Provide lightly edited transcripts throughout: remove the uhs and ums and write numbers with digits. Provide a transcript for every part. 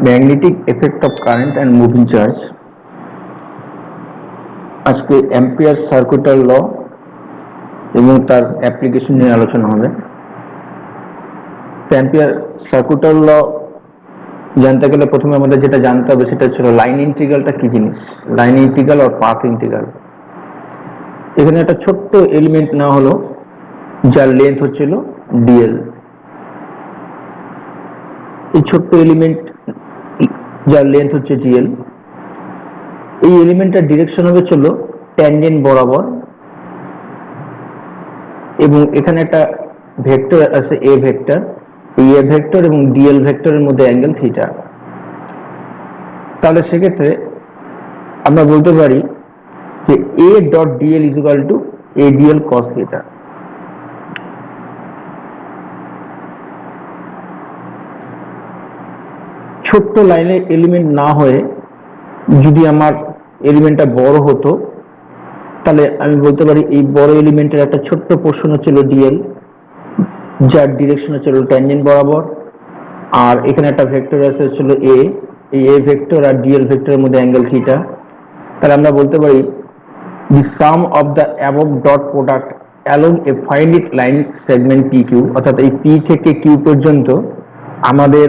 Magnetic effect of current and moving charge. আজকে ampere circuital ল এবং তার অ্যাপ্লিকেশন নিয়ে আলোচনা হবে। অ্যাম্পিয়ার সার্কিটাল ল জানতে গেলে প্রথমে আমাদের যেটা জানতে হবে সেটা ছিল লাইন ইন্টিগ্রালটা কি জিনিস, লাইন ইন্টিগ্রাল আর পাথ ইন্টিগ্রাল। এখানে একটা ছোট্ট এলিমেন্ট না হলো যার লেন্থ হচ্ছিল ডিএল। এই ছোট্ট এলিমেন্ট যার লেন্থ হচ্ছে ডিএল, এই এলিমেন্টটার ডিরেকশন হবে ছিল ট্যানজেন্ট বরাবর, এবং এখানে একটা ভেক্টর আছে এ ভেক্টর। এই এ ভেক্টর এবং ডিএল ভেক্টরের মধ্যে অ্যাঙ্গেল থিটা। তাহলে সেক্ষেত্রে আমরা বলতে পারি যে A dot DL is equal two A DL cos theta. ছোট্ট লাইনে এলিমেন্ট না হয়ে যদি আমার এলিমেন্টটা বড় হতো তাহলে আমি বলতে পারি এই বড় এলিমেন্টের একটা ছোট্ট পোর্শন হচ্ছিল ডিএল, যার ডিরেকশন হচ্ছিল ট্যানজেন্ট বরাবর, আর এখানে একটা ভেক্টর আছে হচ্ছিল এ। এই এ ভেক্টর আর ডিএল ভেক্টরের মধ্যে অ্যাঙ্গেল থিটা। তাহলে আমরা বলতে পারি the sum of the above dot product along a finite line segment PQ, অর্থাৎ এই P থেকে Q পর্যন্ত আমাদের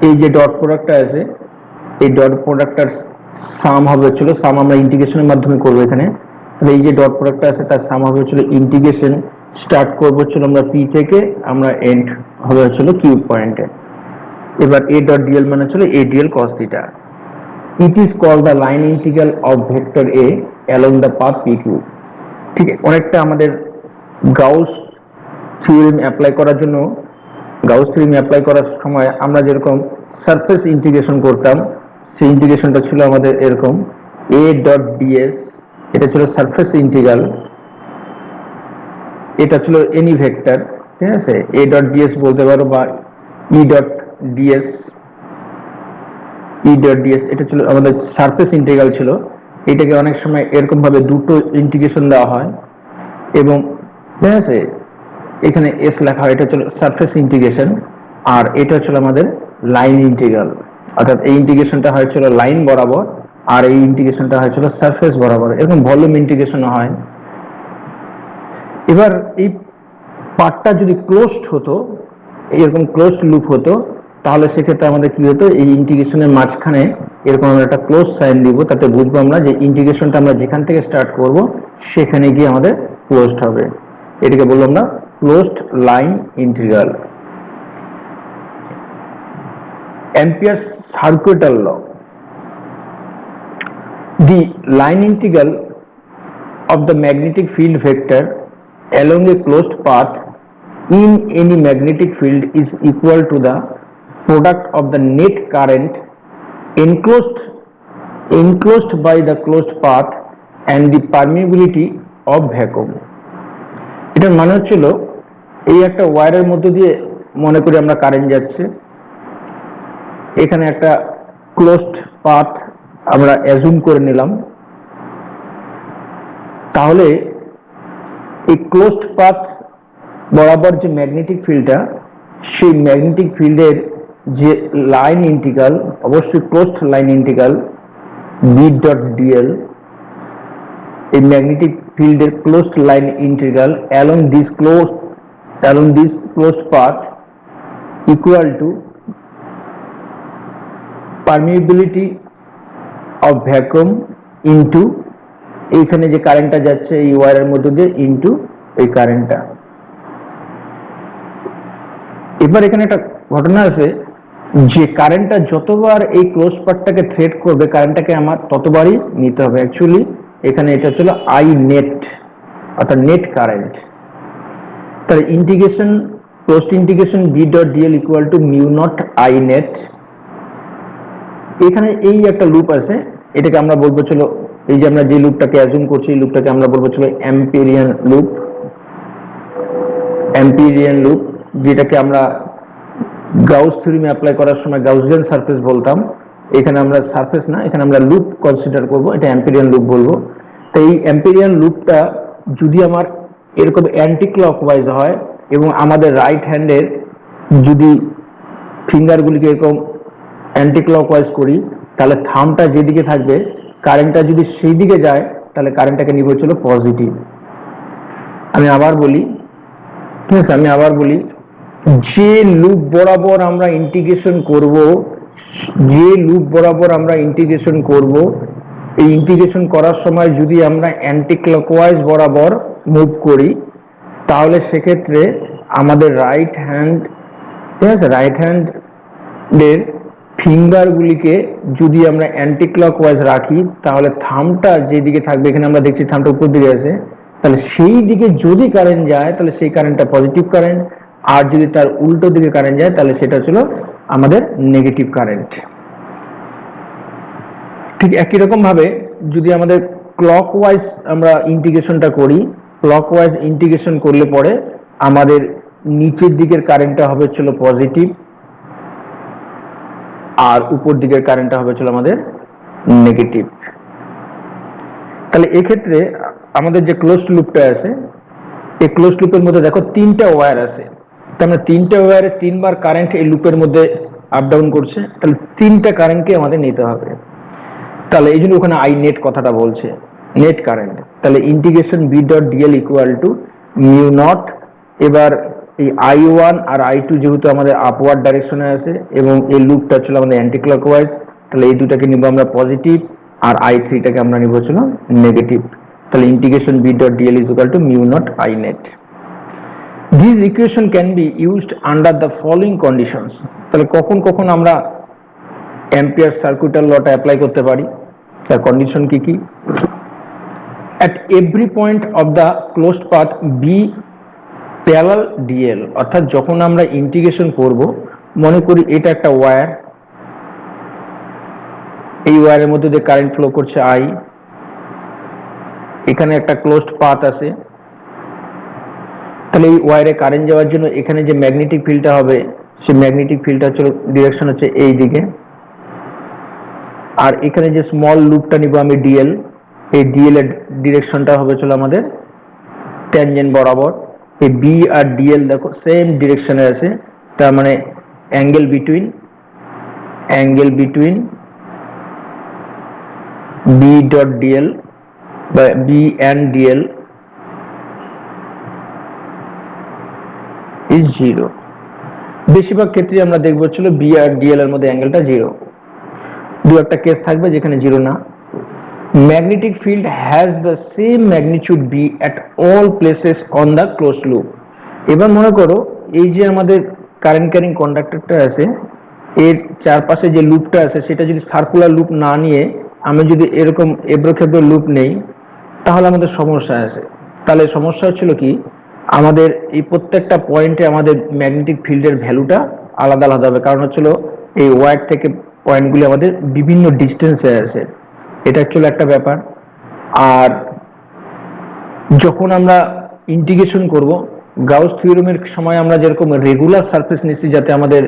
এই যে ডট প্রোডাক্টটা আছে এই ডট প্রোডাক্টটার সাম হবে হচ্ছিল, সাম আমরা ইন্টিগ্রেশনের মাধ্যমে করবো এখানে। তাহলে এই যে ডট প্রোডাক্টটা আছে তার সাম হবে হচ্ছিল ইন্টিগ্রেশন, স্টার্ট করবো হচ্ছিল আমরা P থেকে, আমরা এন্ড হবে হচ্ছিল Q পয়েন্টে। এবার a ডট ডিএল মানে হচ্ছিল a DL cos theta. It is called the line integral of vector A along the path PQ. ঠিক আছে, অনেকটা আমাদের গাউস থিওরেম অ্যাপ্লাই করার জন্য, গাউস থিওরেম অ্যাপ্লাই করার সময় আমরা যেরকম সারফেস ইন্টিগ্রেশন করতাম, সেই ইন্টিগ্রেশনটা ছিল আমাদের এরকম a ডট ডিএস, এটা ছিল সারফেস ইন্টিগ্রাল, এটা ছিল এনি ভেক্টর, ঠিক আছে, a ডট ডিএস বলতে পারো বা E dot DS, E dot DS, এটা ছিল আমাদের সারফেস ইন্টিগ্রাল ছিল। এটাকে অনেক সময় এরকম ভাবে দুটো ইন্টিগ্রেশন দেওয়া হয় এবং ঠিক আছে এখানে এস লেখা হয়, এটা হচ্ছে সারফেস ইন্টিগ্রেশন, আর এটা হচ্ছে আমাদের লাইন ইন্টিগ্রাল। অর্থাৎ এই ইন্টিগ্রেশনটা হয়েছিল লাইন বরাবর আর এই ইন্টিগ্রেশনটা হয়েছিল সারফেস বরাবর, এরকম ভলিউম ইন্টিগ্রেশন হয়। এবার এই পার্টটা যদি ক্লোজড হতো, এরকম ক্লোজড লুপ হতো, তাহলে সেক্ষেত্রে আমাদের কি হতো, এই ইন্টিগ্রেশনের মাঝখানে এরকম আমরা একটা ক্লোজ সাইন দিব, তাতে বুঝবো আমরা যে ইন্টিগ্রেশনটা আমরা যেখান থেকে স্টার্ট করব সেখানে গিয়ে আমাদের ক্লোজড হবে। এটাকে বলবো আমরা closed line integral. Ampere's circuital law, the line integral of the magnetic field vector along a closed path in any magnetic field is equal to the product of the net current enclosed by the closed path and the permeability of vacuum. এটার মানে হচ্ছিল এই একটা ওয়্যারের মধ্য দিয়ে মনে করি আমরা কারেন্ট যাচ্ছে, এখানে একটা ক্লোজড পাথ আমরা অ্যাজুম করে নিলাম। তাহলে এই ক্লোজড পাথ বরাবর যে ম্যাগনেটিক ফিল্ডটা, সেই ম্যাগনেটিক ফিল্ডের যে লাইন ইন্টিগ্রাল, অবশ্যই closed line integral B dot dl, এই ম্যাগনেটিক ফিল্ডের closed line integral along this closed path equal to permeability of vacuum into এইখানে যে কারেন্টটা যাচ্ছে এই ওয়্যারের মধ্য দিয়ে ইনটু এই কারেন্টটা। এবার এখানে একটা ঘটনা আছে যে কারেন্টটা যতবার এই ক্লোজ পার্টটাকে থ্রেড করবে কারেন্টটাকে আমার ততবারই নিতে হবে। অ্যাকচুয়ালি এখানে এটা ছিল আই নেট, অর্থাৎ নেট কারেন্ট। তাহলে integration, closed integration B dot DL equal to mu naught I net. এখানে এই একটা লুপ আছে, এটাকে আমরা বলবো চলো, এই যে আমরা যে লুপটাকে অ্যাজুম করছি এই লুপটাকে আমরা বলবো চলো অ্যাম্পিরিয়ান লুপ। অ্যাম্পিরিয়ান লুপ যেটাকে আমরা গাউস থিওরেমে অ্যাপ্লাই করার সময় গাউসিয়ান সারফেস বলতাম, এখানে আমরা সারফেস না, এখানে আমরা লুপ কনসিডার করব, এটা অ্যাম্পিরিয়ান লুপ বলবো। তো এই অ্যাম্পিরিয়ান লুপটা যদি আমার এরকম অ্যান্টি ক্লকওয়াইজ হয় এবং আমাদের রাইট হ্যান্ডের যদি ফিঙ্গারগুলিকে এরকম অ্যান্টি ক্লকওয়াইজ করি তাহলে থামটা যেদিকে থাকবে কারেন্টটা যদি সেই দিকে যায় তাহলে কারেন্টটাকে নিব হচ্ছিল পজিটিভ। আমি আবার বলি, ঠিক আছে, আমি আবার বলি, যে লুপ বরাবর আমরা ইন্টিগ্রেশন করব, যে লুপ বরাবর আমরা ইন্টিগ্রেশন করব, এই ইন্টিগ্রেশন করার সময় যদি আমরা অ্যান্টি ক্লকওয়াইজ বরাবর মুভ করি তাহলে সেক্ষেত্রে আমাদের রাইট হ্যান্ড, ঠিক আছে, রাইট হ্যান্ডের ফিঙ্গারগুলিকে যদি আমরা অ্যান্টি ক্লকওয়াইজ রাখি তাহলে থামটা যেদিকে থাকবে, এখানে আমরা দেখছি থামটা উপর দিকে আছে, তাহলে সেই দিকে যদি কারেন্ট যায় তাহলে সেই কারেন্টটা পজিটিভ কারেন্ট, আর যদি তার উল্টো দিকে কারেন্ট যায় তাহলে সেটা ছিল আমাদের নেগেটিভ কারেন্ট। ঠিক একই রকম ভাবে যদি আমাদের ক্লকওয়াইজ আমরা ইন্টিগ্রেশনটা করি, ক্লকওয়াইজ ইন্টিগ্রেশন করলে পরে আমাদের নিচের দিকের কারেন্টটা হবে ছিল পজিটিভ আর উপর দিকের কারেন্টটা হবে ছিল আমাদের নেগেটিভ। তাহলে এক্ষেত্রে আমাদের যে ক্লোজ লুপটা আছে, এই ক্লোজ লুপের মধ্যে দেখো তিনটা ওয়্যার আছে, তার মানে তিনটা ওয়্যারে তিনবার কারেন্ট এই লুপের মধ্যে আপ ডাউন করছে, তাহলে তিনটা কারেন্টকে আমাদের নিতে হবে। তাহলে এই জন্য ওখানে আই নেট কথাটা বলছে, নেট কারেন্ট। তাহলে integration B dot DL equal to mu naught, এবার এই আই ওয়ান আর আই টু যেহেতু আমাদের আপওয়ার্ড ডাইরেকশনে আছে এবং এই লুপটা ছিল আমাদের অ্যান্টি ক্লকওয়াইজ, তাহলে এই দুটাকে নিব আমরা পজিটিভ আর আই থ্রিটাকে আমরা নিব ছিল নেগেটিভ। তাহলে integration B dot DL is equal to mu naught I net. This equation can be used under the following conditions. তাহলে কখন কখন আমরা অ্যাম্পিয়ার সার্কিটাল লটা অ্যাপ্লাই করতে পারি, তার কন্ডিশন কি কি? at every point of the closed path b parallel DL, অর্থাৎ যখন আমরা ইন্টিগ্রেশন করব, মনে করি এটা একটা ওয়্যার, এই ওয়্যারের মধ্যে দিয়ে কারেন্ট ফ্লো করছে আই, এখানে একটা ক্লোজড পাথ আছে, তাহলে এই ওয়্যারে কারেন্ট যাওয়ার জন্য এখানে যে ম্যাগনেটিক ফিল্ডটা হবে সেই ম্যাগনেটিক ফিল্ডটা হচ্ছে ডিরেকশন হচ্ছে এই দিকে, আর এখানে যে স্মল লুপটা নিব আমি ডিএল, এই ডিএল এর ডিরেকশনটা হবে চলো আমাদের ট্যানজেন্ট বরাবর। এই বি আর ডিএল দেখো সেম ডিরেকশনে আছে, তার মানে angle between B dot dl বা B and dl is zero. বেশিরভাগ ক্ষেত্রে আমরা দেখবো ছিল বি আর ডিএল এর মধ্যে অ্যাঙ্গেলটা জিরো, দু একটা কেস থাকবে যেখানে জিরো না। Magnetic field has the same magnitude B at all places on the closed loop. এবার মনে করো এই যে আমাদের কারেন্ট ক্যারিং কন্ডাক্টরটা আছে, এর চারপাশে যে লুপটা আছে সেটা যদি সার্কুলার লুপ না নিয়ে আমি যদি এরকম এবড়োখেবড়ো লুপ নেই তাহলে আমাদের সমস্যা আছে। তাহলে সমস্যা হচ্ছিল কি, আমাদের এই প্রত্যেকটা পয়েন্টে আমাদের ম্যাগনেটিক ফিল্ডের ভ্যালুটা আলাদা আলাদা হবে, কারণ হচ্ছিল এই ওয়্যার থেকে পয়েন্টগুলি আমাদের বিভিন্ন ডিস্টেন্সে আছে, এটা অ্যাকচুয়ালি একটা ব্যাপার। আর যখন আমরা ইন্টিগ্রেশন করব, গাউস থিওরেমের সময় আমরা যেরকম রেগুলার সারফেস নিচ্ছি যাতে আমাদের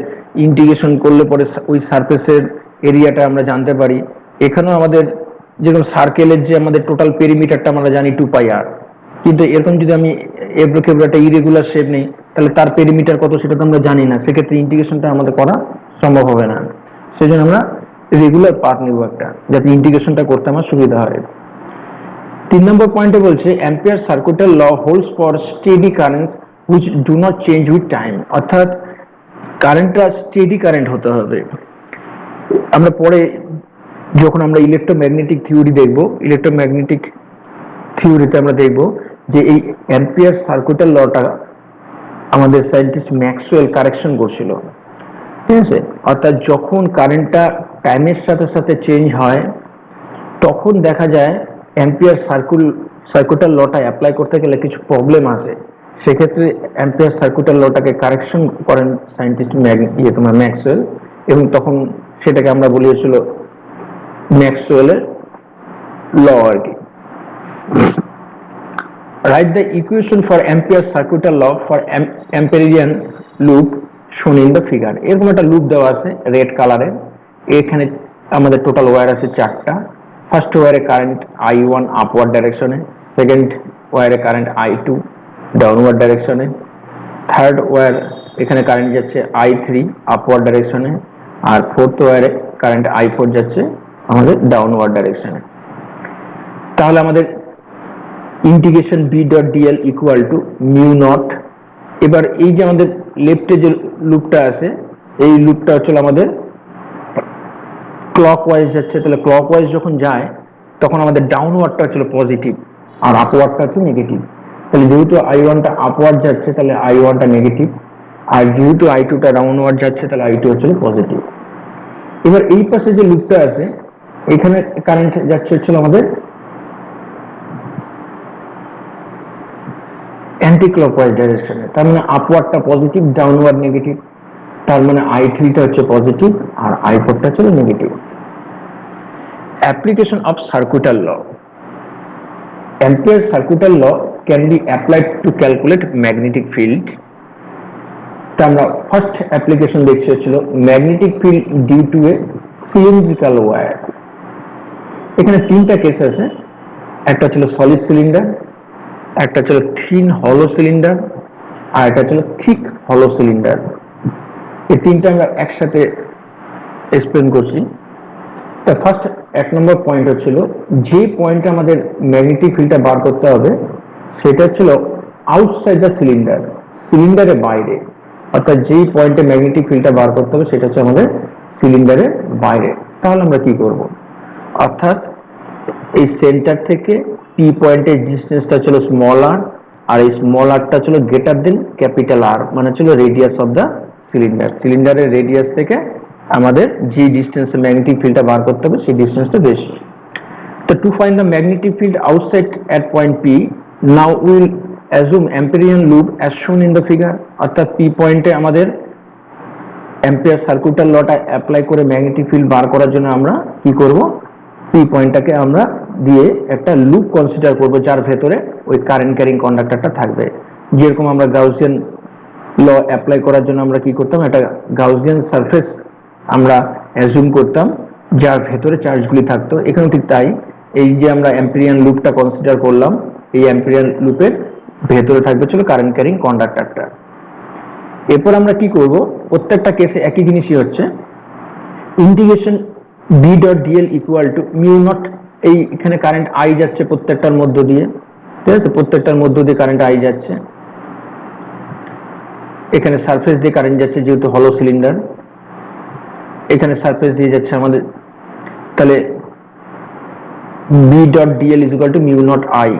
ইন্টিগ্রেশন করলে পরে ওই সারফেসের এরিয়াটা আমরা জানতে পারি, এখানেও আমাদের যেরকম সার্কেলের যে আমাদের টোটাল পেরিমিটারটা আমরা জানি 2πr, কিন্তু এরকম যদি আমি এবড়োখেবড়ো একটা ইরেগুলার শেপ নেই তাহলে তার পেরিমিটার কত সেটা তো আমরা জানি না, সেক্ষেত্রে ইন্টিগ্রেশনটা আমাদের করা সম্ভব হবে না। সেই জন্য আমরা রেগুলার পাথ নিব একটা, যাতে ইন্টিগ্রেশনটা করতে আমার সুবিধা হয়। 3 নম্বর পয়েন্টে বলছে Ampere circuital law holds for steady currents which do not change with time, অর্থাৎ কারেন্টটা স্টেডি কারেন্ট হতে হবে। আমরা পরে যখন আমরা ইলেকট্রোম্যাগনেটিক থিওরি দেখব, ইলেকট্রোম্যাগনেটিক থিওরিতে আমরা দেখব যে এই অ্যাম্পিয়ার সার্কিটাল লটা আমাদের সায়েন্টিস্ট ম্যাক্সওয়েল কারেকশন করছিল, ঠিক আছে। অর্থাৎ যখন কারেন্টটা টাইমের সাথে সাথে চেঞ্জ হয় তখন দেখা যায় অ্যাম্পিয়ার সার্কিটাল লটা অ্যাপ্লাই করতে গেলে কিছু প্রবলেম আসে, সেক্ষেত্রে অ্যাম্পিয়ার সার্কিটাল লটাকে কারেকশন করেন সায়েন্টিস্ট ম্যাক্সওয়েল, এবং তখন সেটাকে আমরা বলি হচ্ছিল ম্যাক্সওয়েলের ল আর কি। Write the equation for Ampere circuital law for Amperian loop shown in the figure। এরকম একটা লুপ দেওয়া আছে রেড কালারের, এখানে আমাদের টোটাল ওয়্যার আছে 4টা। ফার্স্ট ওয়্যারে কারেন্ট I1 আপওয়ার্ড ডাইরেকশনে, সেকেন্ড ওয়্যারে কারেন্ট I2 ডাউনওয়ার্ড ডাইরেকশনে, থার্ড ওয়্যার এখানে কারেন্ট যাচ্ছে I3 আপওয়ার্ড ডাইরেকশনে, আর ফোর্থ ওয়্যারে কারেন্ট I4 যাচ্ছে আমাদের ডাউনওয়ার্ড ডাইরেকশনে। তাহলে আমাদের integration B dot DL equal to mu naught. এবার এই যে আমাদের লেফটে যে লুপটা আছে, এই লুপটা হচ্ছে আমাদের ক্লকওয়াইজ যাচ্ছে, তাহলে ক্লকওয়াইজ যখন যায় তখন আমাদের ডাউনওয়ার্ডটা হচ্ছে পজিটিভ আর আপওয়ার্ডটা হচ্ছে নেগেটিভ। তাহলে যেহেতু I1টা আপওয়ার্ড যাচ্ছে তাহলে I1টা নেগেটিভ, আর যেহেতু I2টা ডাউনওয়ার্ড যাচ্ছে তাহলে I2 হচ্ছে পজিটিভ। এবার এই পাশে যে লুপটা আছে এখানে কারেন্ট যাচ্ছে হচ্ছে আমাদের অ্যান্টি ক্লকওয়াইজ ডাইরেকশনে, তার মানে আপওয়ার্ডটা পজিটিভ, ডাউনওয়ার্ড নেগেটিভ। তার মানে I3টা হচ্ছে পজিটিভ আর I4টা হচ্ছে negative. Application of circuital law. Ampere's circuital law can be applied to calculate magnetic field. তা আমরা ফার্স্ট অ্যাপ্লিকেশন দেখছি হচ্ছিল magnetic field due to a cylindrical wire. এখানে তিনটা কেস আছে, একটা ছিল সলিড সিলিন্ডার, একটা ছিল থিন হলো সিলিন্ডার, আর একটা ছিল থিক হলো সিলিন্ডার। এই তিনটা আমরা একসাথে এক্সপ্লেন করছি। তা ফার্স্ট এক নম্বর পয়েন্ট হচ্ছিল যে পয়েন্টে আমাদের ম্যাগনেটিক ফিল্ডটা বার করতে হবে সেটা হচ্ছিল আউটসাইড দ্য সিলিন্ডার, সিলিন্ডারের বাইরে। অর্থাৎ যেই পয়েন্টে ম্যাগনেটিক ফিল্ডটা বার করতে হবে সেটা হচ্ছে আমাদের সিলিন্ডারের বাইরে। তাহলে আমরা কি করব, অর্থাৎ এই সেন্টার থেকে পি পয়েন্টের ডিস্টেন্সটা ছিল স্মল আর, আর এই স্মল আরটা ছিল গ্রেটার দেন ক্যাপিটাল আর, মানে ছিল রেডিয়াস অফ দ্য সিলিন্ডার। সিলিন্ডারের রেডিয়াস থেকে আমাদের যে ডিস্টেন্সে ম্যাগনেটিক ফিল্ডটা বার করতে হবে সেই ডিস্টেন্সটা বেশি। তো to find the magnetic field outside at point P, now will assume Amperian loop as shown in the figure. অর্থাৎ পি পয়েন্টে আমাদের অ্যাম্পিয়ার সার্কুইটাল লটা অ্যাপ্লাই করে ম্যাগনেটিক ফিল্ড বার করার জন্য আমরা কি করব, পি পয়েন্টটাকে আমরা দিয়ে একটা লুপ কনসিডার করব যার ভেতরে ওই কারেন্ট ক্যারিং কন্ডাক্টরটা থাকবে। যেরকম আমরা গাউসিয়ান ল অ্যাপ্লাই করার জন্য আমরা কি করতাম, একটা গাউসিয়ান সারফেস আমরা অ্যাজুম করতাম যার ভেতরে চার্জগুলি থাকতো। এখানেও ঠিক তাই, এই যে আমরা অ্যাম্পিরিয়ান লুপটা কনসিডার করলাম, এই অ্যাম্পিরিয়ান লুপের ভেতরে থাকবে ছিল কারেন্ট ক্যারিং কন্ডাক্টরটা। এরপর আমরা কি করব, প্রত্যেকটা কেসে একই জিনিসই হচ্ছে integration B dot DL equal to mu naught. এই এখানে কারেন্ট আই যাচ্ছে প্রত্যেকটার মধ্য দিয়ে, ঠিক আছে, প্রত্যেকটার মধ্য দিয়ে কারেন্ট আই যাচ্ছে। এখানে সারফেস দিয়ে কারেন্ট যাচ্ছে যেহেতু হলো সিলিন্ডার, এখানে সারফেস দিয়ে যাচ্ছে আমাদের, তাহলে B dot DL is equal to mu naught I.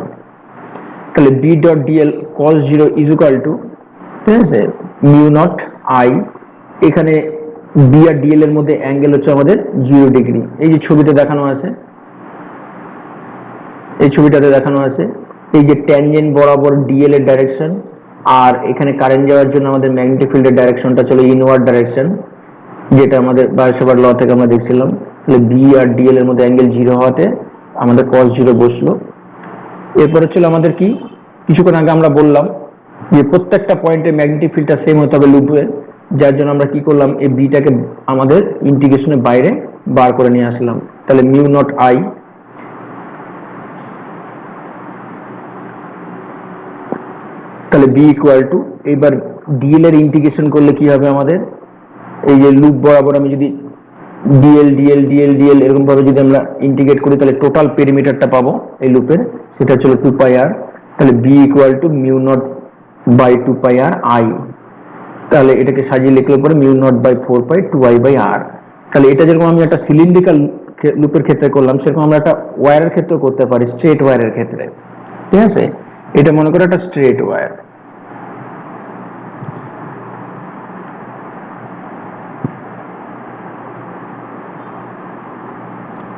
তাহলে B dot dl cos zero is equal to, ঠিক আছে, মিউ নট আই। এখানে বি আর ডিএল এর মধ্যে অ্যাঙ্গেল হচ্ছে আমাদের 0 ডিগ্রি। এই যে ছবিতে দেখানো আছে, এই ছবিটাতে দেখানো আছে এই যে ট্যানজেন্ট বরাবর ডিএল এর ডাইরেকশন, আর এখানে কারেন্ট যাওয়ার জন্য আমাদের ম্যাগনেটিক ফিল্ডের ডাইরেকশনটা ছিল ইনওয়ার্ড ডাইরেকশন, যেটা আমাদের বায়োসাভার্ট ল থেকে আমরা দেখছিলাম। তাহলে বি আর ডিএল এর মধ্যে অ্যাঙ্গেল 0 হওয়াতে আমাদের cos 0 বসলো। এরপরে ছিল আমাদের কি, কিছুক্ষণ আগে আমরা বললাম যে প্রত্যেকটা পয়েন্টে ম্যাগনেটিক ফিল্ডটা সেম হতে হবে লুপে, যার জন্য আমরা কি করলাম, এই বিটাকে আমাদের ইন্টিগ্রেশনের বাইরে বার করে নিয়ে আসলাম। তাহলে মিউ নট আই, তাহলে বি ইকুয়াল টু, এবার ডিএল এর ইন্টিগ্রেশন করলে কি হবে আমাদের, এই যে লুপ বরাবর আমি যদি ডিএল ডিএল ডিএল ডিএল এরকম ভাবে যদি আমরা ইন্টিগ্রেট করি তাহলে টোটাল পেরিমিটারটা পাবো এই লুপের, সেটা হচ্ছে 2 পাই আর। তাহলে B equal to mu naught by 2 pi r I. তাহলে এটাকে সাজিয়ে লিখলে পরে mu naught by 4 pi 2i by r. তাহলে এটা যেরকম আমি একটা সিলিন্ড্রিক্যাল লুপের ক্ষেত্রে করলাম সেরকম আমরা একটা ওয়্যারের ক্ষেত্রে করতে পারি, স্ট্রেট ওয়্যারের ক্ষেত্রে, ঠিক আছে। এটা মনে করো একটা স্ট্রেট ওয়্যার,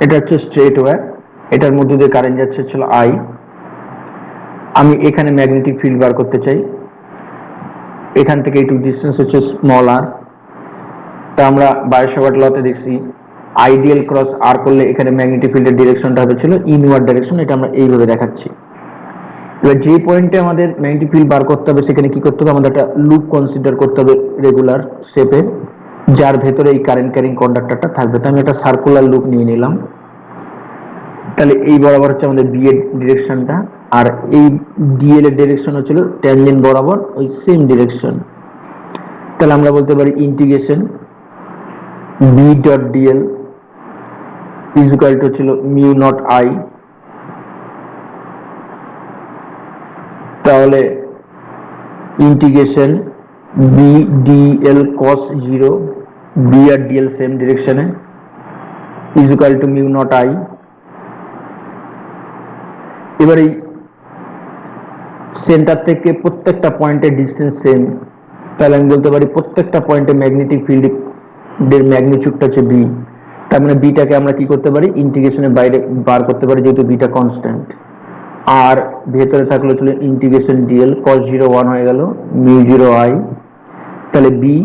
এটা হচ্ছে স্ট্রেট ওয়্যার, এটার মধ্যে দিয়ে কারেন্ট যাচ্ছে ছিল আই। আমি এখানে ম্যাগনেটিক ফিল্ড বার করতে চাই, এখান থেকে একটু ডিস্টেন্স হচ্ছে স্মল আর। তা আমরা বায়োসাভার্ট লতে দেখছি আইডিয়াল ক্রস আর করলে এখানে ম্যাগনেটিক ফিল্ডের ডিরেকশনটা হবে ছিল ইনওয়ার্ড ডাইরেকশন, এটা আমরা এইভাবে দেখাচ্ছি। এবার যে পয়েন্টে আমাদের ম্যাগনেটিক ফিল্ড বার করতে হবে সেখানে কি করতে হবে, আমাদের একটা লুপ কনসিডার করতে হবে রেগুলার শেপের, যার ভেতরে এই কারেন্ট ক্যারিং কন্ডাক্টরটা থাকবে। তো আমি একটা সার্কুলার লুপ নিয়ে নিলাম। তাহলে এই বরাবর হচ্ছে আমাদের বি এর ডিরেকশনটা, আর এই ডিএল এর ডিরেকশন হচ্ছিল ট্যানজেন্ট বরাবর ওই সেম ডিরেকশন। তাহলে আমরা বলতে পারি integration B dot DL is equal to ছিল মিউ নট আই, তাহলে integration B dl cos zero, B আর ডিএল সেম ডিরেকশনে, is equal to mu naught I. এবার এই সেন্টার থেকে প্রত্যেকটা পয়েন্টের ডিস্টেন্স সেম, তাহলে আমি বলতে পারি প্রত্যেকটা পয়েন্টে ম্যাগনেটিক ফিল্ডের ম্যাগনিটিউডটা হচ্ছে বি। তার মানে বিটাকে আমরা কি করতে পারি, ইন্টিগ্রেশনের বাইরে বার করতে পারি, যেহেতু বিটা কনস্ট্যান্ট। আর ভেতরে থাকলো ছিল integration DL cos zero one হয়ে গেল মিউ জিরো আই, তাহলে বি।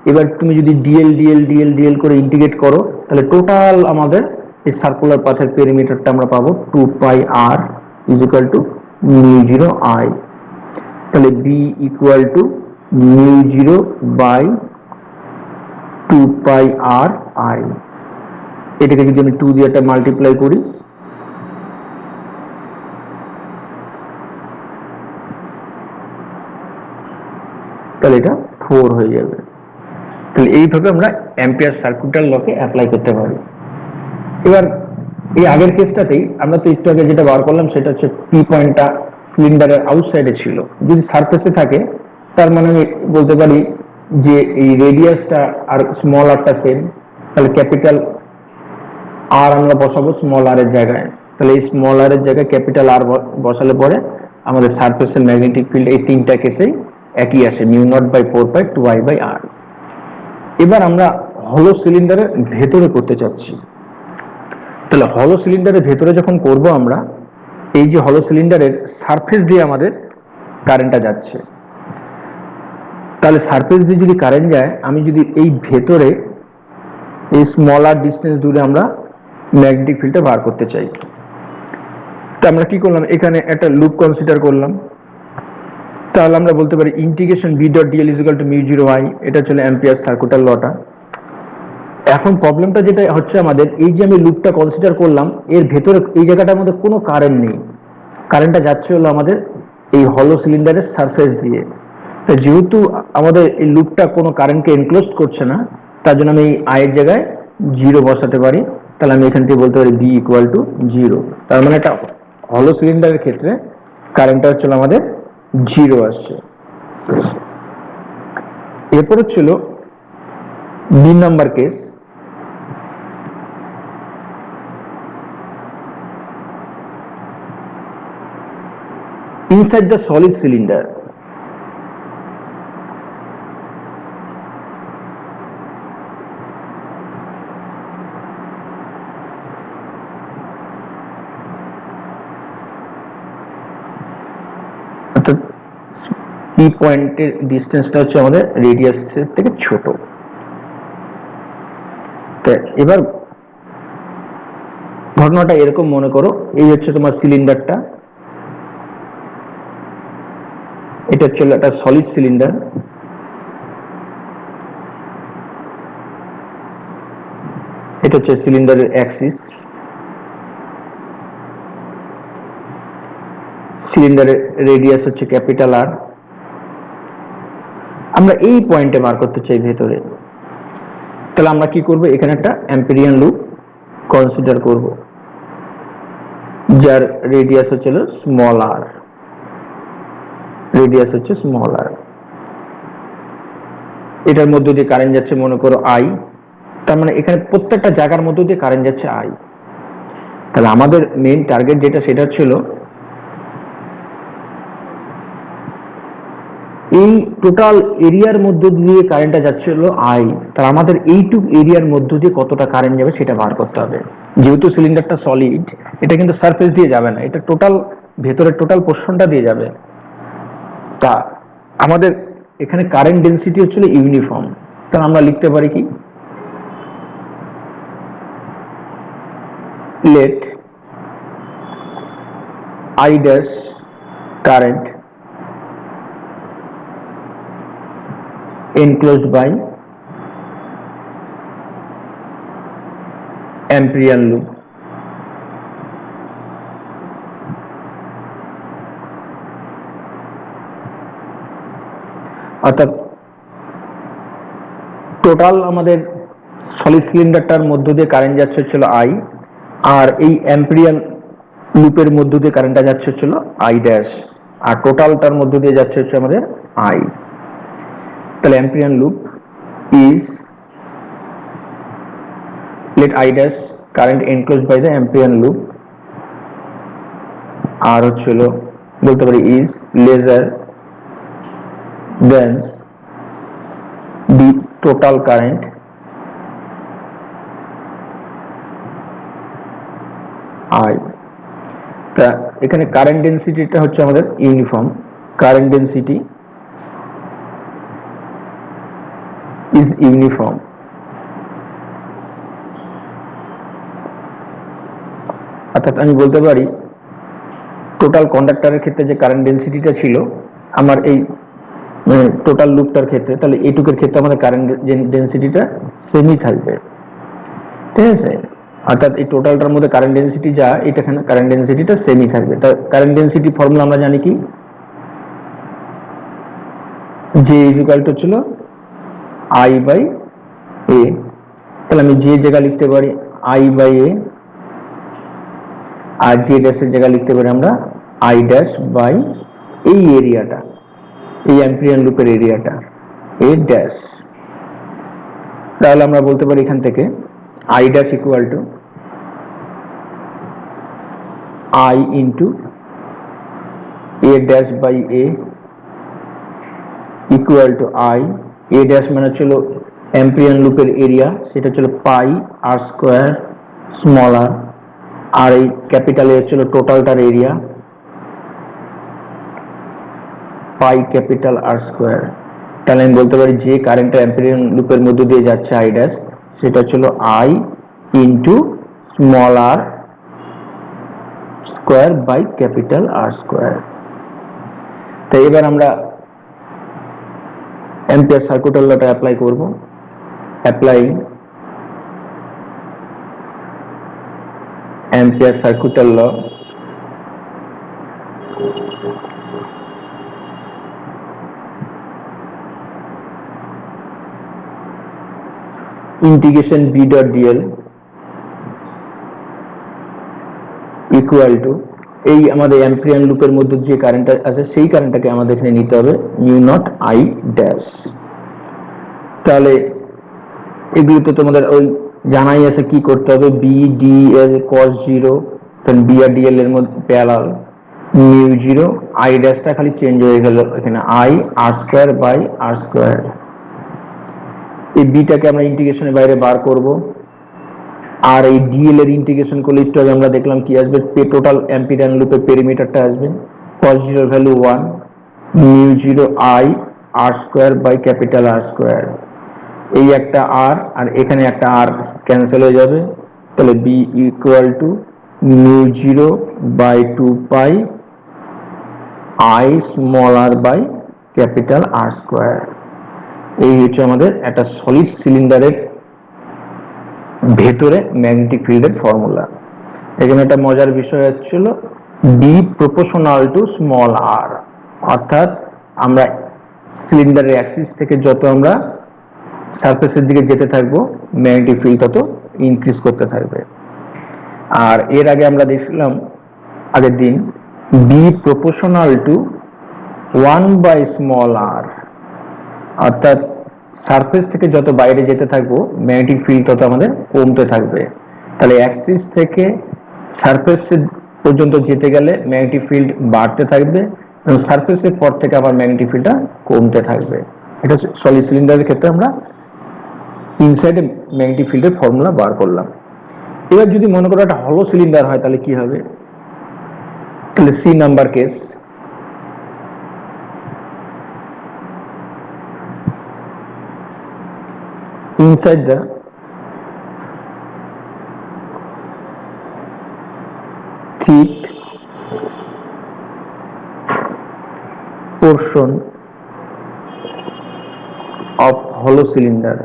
এবার তুমি যদি ডিএল ডিএল ডিএল ডিএল করে ইন্টিগ্রেট করো, তাহলে টোটাল আমাদের এই সার্কুলার পাথের পেরিমিটারটা আমরা পাবো 2 pi r is equal to mu zero I. তাহলে B equal to mu zero by 2 pi r I. এটাকে যদি আমি 2 দিয়ে একটা মাল্টিপ্লাই করি, তাহলে এটা 4 হয়ে যাবে। তাহলে এইভাবে আমরা অ্যাম্পিয়ার সার্কিউটাল লকে অ্যাপ্লাই করতে পারি। এবার এই আগের কেসটাতেই আমরা তো একটু আগে যেটা বার করলাম সেটা হচ্ছে পি পয়েন্টটা সিলিন্ডারের আউটসাইডে ছিল, যদি সারফেসে থাকে তার মানে আমি বলতে পারি যে এই রেডিয়াসটা আর স্মল আরটা সেম, তাহলে ক্যাপিটাল আর আমরা বসাবো স্মল আর এর জায়গায়, তাহলে এই স্মল আর এর জায়গায় ক্যাপিটাল আর বসালে পরে আমাদের সারফেসের ম্যাগনেটিক ফিল্ড এই তিনটা কেসেই একই আসে, mu naught by 4 pi 2 I by r. এবার আমরা হলো সিলিন্ডারের ভেতরে করতে চাচ্ছি, তাহলে হলো সিলিন্ডারের ভেতরে যখন করব আমরা, এই যে হলো সিলিন্ডারের সারফেস দিয়ে আমাদের কারেন্টটা যাচ্ছে, তাহলে সারফেস দিয়ে যদি কারেন্ট যায়, আমি যদি এই ভেতরে এই স্মলার ডিস্টেন্স দূরে আমরা ম্যাগনেটিক ফিল্ডটা বার করতে চাই, তো আমরা কি করলাম, এখানে একটা লুপ কনসিডার করলাম। তাহলে আমরা বলতে পারি integration B dot DL is equal to mu zero I, এটা ছিল অ্যাম্পিয়ার সার্কিউটাল লটা। এখন প্রবলেমটা যেটা হচ্ছে আমাদের, এই যে আমি লুপটা কনসিডার করলাম, এর ভেতরে এই জায়গাটার মধ্যে কোনো কারেন্ট নেই, কারেন্টটা যাচ্ছে হলো আমাদের এই হলো সিলিন্ডারের সারফেস দিয়ে। যেহেতু আমাদের এই লুপটা কোনো কারেন্টকে এনক্লোজ করছে না, তার জন্য আমি এই আয়ের জায়গায় জিরো বসাতে পারি, তাহলে আমি এখান থেকে বলতে পারি বি ইকুয়াল টু জিরো। তার মানে একটা হলো সিলিন্ডারের ক্ষেত্রে কারেন্টটা হচ্ছে আমাদের জিরো আসছে। এরপর হচ্ছিল B number case, inside the solid cylinder অর্থাৎ পি পয়েন্টের ডিস্টেন্সটা হচ্ছে আমাদের রেডিয়াসের থেকে ছোট। তো এবার ঘটনাটা এরকম মনে করো, এই হচ্ছে তোমার সিলিন্ডারটা, এটা হচ্ছে একটা সলিড সিলিন্ডার, এটা হচ্ছে সিলিন্ডারের অ্যাক্সিস, সিলিন্ডারের রেডিয়াস হচ্ছে ক্যাপিটাল আর। আমরা এই পয়েন্টে বার করতে চাই ভেতরে, তাহলে আমরা কি করব, এখানে একটা অ্যাম্পিরিয়ান লুপ কনসিডার করব, যার রেডিয়াস হচ্ছে স্মল আর, রেডিয়াস হচ্ছে স্মল আর। এটার মধ্য দিয়ে কারেন্ট যাচ্ছে মনে করো আই, তার মানে এখানে প্রত্যেকটা জায়গার মধ্য দিয়ে কারেন্ট যাচ্ছে আই। তাহলে আমাদের মেইন টার্গেট যেটা সেটা ছিল এই টোটাল এরিয়ার মধ্য দিয়ে কারেন্টটা যাচ্ছে হলো আই, তাহলে আমাদের এইটুক এরিয়ার মধ্য দিয়ে কতটা কারেন্ট যাবে সেটা বার করতে হবে। যেহেতু সিলিন্ডারটা সলিড, এটা কিন্তু সারফেস দিয়ে যাবে না, এটা টোটাল ভেতরের টোটাল পোর্শনটা দিয়ে যাবে। তা আমাদের এখানে কারেন্ট ডেন্সিটি হচ্ছিল ইউনিফর্ম, তাহলে আমরা লিখতে পারি কি, let I dash current enclosed by Amperian loop অর্থাৎ টোটাল আমাদের সলিড সিলিন্ডারটার মধ্য দিয়ে কারেন্ট যাচ্ছে হচ্ছিল আই, আর এই অ্যাম্পিয়ার লুপের মধ্য দিয়ে কারেন্টটা যাচ্ছে হচ্ছিল আই ড্যাশ, আর টোটালটার মধ্য দিয়ে যাচ্ছে হচ্ছে আমাদের আই। তাহলে ampere loop is let I dash current enclosed by the ampere loop, আর হচ্ছিল বলতে পারি is lesser than the total current I। তা এখানে কারেন্ট ডেন্সিটিটা হচ্ছে আমাদের uniform, current density is uniform. অর্থাৎ আমি বলতে পারি টোটাল কন্ডাক্টরের ক্ষেত্রে যে কারেন্ট ডেন্সিটিটা ছিল আমার এই টোটাল লুপটার ক্ষেত্রে, তাহলে এইটুকের ক্ষেত্রে আমাদের কারেন্ট ডেন্সিটিটা সেমই থাকবে, ঠিক আছে। অর্থাৎ এই টোটালটার মধ্যে কারেন্ট ডেন্সিটি যা, এটা কারেন্ট ডেন্সিটিটা সেমই থাকবে। তা কারেন্ট ডেন্সিটি ফর্মুলা আমরা জানি কি, যে ইজ ইকুয়াল টু ছিল আই বাই এ। তাহলে আমি যে জায়গা লিখতে পারি আই বাই এ, আর যে ড্যাশের জায়গা লিখতে পারি আমরা আই ড্যাশ বাই এই এরিয়াটা, এই অ্যাম্পিয়ার লুপের এরিয়াটা এ ড্যাশ। তাহলে আমরা বলতে পারি এখান থেকে I dash equal to I into A dash by A equal to I. A dash মানে ছিল অ্যাম্পিয়ার লুপের এরিয়া, সেটা ছিল পাই আর স্কোয়ার স্মল আর, আর এই ক্যাপিটাল এ হচ্ছিল টোটালটার area pi capital R square. তাহলে আমি বলতে পারি যে কারেন্টটা অ্যাম্পিয়ার লুপের মধ্যে দিয়ে যাচ্ছে আই ড্যাশ, সেটা ছিল I into small R square by capital R square. তো এবার আমরা অ্যাম্পিয়ার সার্কিটের লটা অ্যাপ্লাই করব। অ্যাপ্লাই অ্যাম্পিয়ার সার্কিটের law, integration B dot DL equal to এই আমাদের অ্যাম্পিয়ার লুপের মধ্যে যে কারেন্টটা আছে সেই কারেন্টটাকে আমাদের এখানে নিতে হবে মিউ নট আই ড্যাশ। তাহলে এগুলো তো তোমাদের ওই জানাই আছে কি করতে হবে, B D L cos zero, কারণ বি আর ডিএল এর মধ্যে প্যারালাল, মিউ জিরো আই ড্যাশটা খালি চেঞ্জ হয়ে গেল এখানে I R square by R square. এই বিটাকে আমরা ইন্টিগ্রেশনের বাইরে বার করব, আর এই ডিএল এর ইন্টিগ্রেশন করলে একটু আগে আমরা দেখলাম কি আসবে, টোটাল অ্যাম্পিয়ার লুপের পেরিমিটারটা আসবে cos 0 value 1 mu 0 I R square by capital R square. এই একটা আর আর এখানে একটা আর ক্যান্সেল হয়ে যাবে, তাহলে B equal to mu 0 by 2 pi I small R by capital R square. এই হচ্ছে আমাদের একটা সলিড সিলিন্ডারের ভেতরে ম্যাগনেটিক ফিল্ডের ফর্মুলা। এখানে একটা মজার বিষয় হচ্ছিল B proportional two small r, অর্থাৎ আমরা সিলিন্ডারের অ্যাক্সিস থেকে যত আমরা সারফেসের দিকে যেতে থাকবো ম্যাগনেটিক ফিল্ড তত ইনক্রিজ করতে থাকবে। আর এর আগে আমরা দেখলাম আগের দিন B proportional to 1 by small r, অর্থাৎ সারফেস থেকে যত বাইরে যেতে থাকবো ম্যাগনেটিক ফিল্ড তত আমাদের কমতে থাকবে। তাহলে অ্যাক্সিস থেকে সারফেস পর্যন্ত যেতে গেলে ম্যাগনেটিক ফিল্ড বাড়তে থাকবে এবং সারফেসের পর থেকে আবার ম্যাগনেটিক ফিল্ডটা কমতে থাকবে। এটা হচ্ছে সলিড সিলিন্ডারের ক্ষেত্রে আমরা ইনসাইডে ম্যাগনেটিক ফিল্ডের ফর্মুলা বার করলাম। এবার যদি মনে করো একটা হলো সিলিন্ডার হয় তাহলে কি হবে, তাহলে C number case, inside the thick portion of hollow cylinder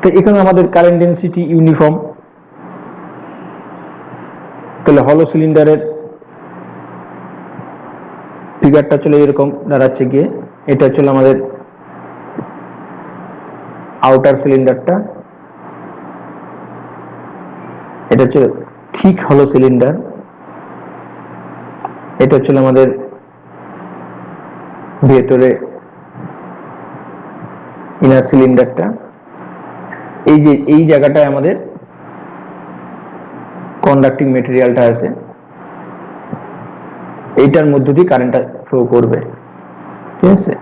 তো এখানে আমাদের কারেন্ট ডেন্সিটি ইউনিফর্ম, তাহলে হলো সিলিন্ডারের ফিগারটা চলে এরকম দাঁড়াচ্ছে গিয়ে, এটা চলে আমাদের আউটার সিলিন্ডারটা, এটা হচ্ছে থিক হলো সিলিন্ডার, এটা হচ্ছে আমাদের ভেতরে ইনার সিলিন্ডারটা। এই যে এই জায়গাটায় আমাদের কন্ডাক্টিং মেটেরিয়ালটা আছে, এইটার মধ্য দিয়ে কারেন্টটা ফ্লো করবে, ঠিক আছে,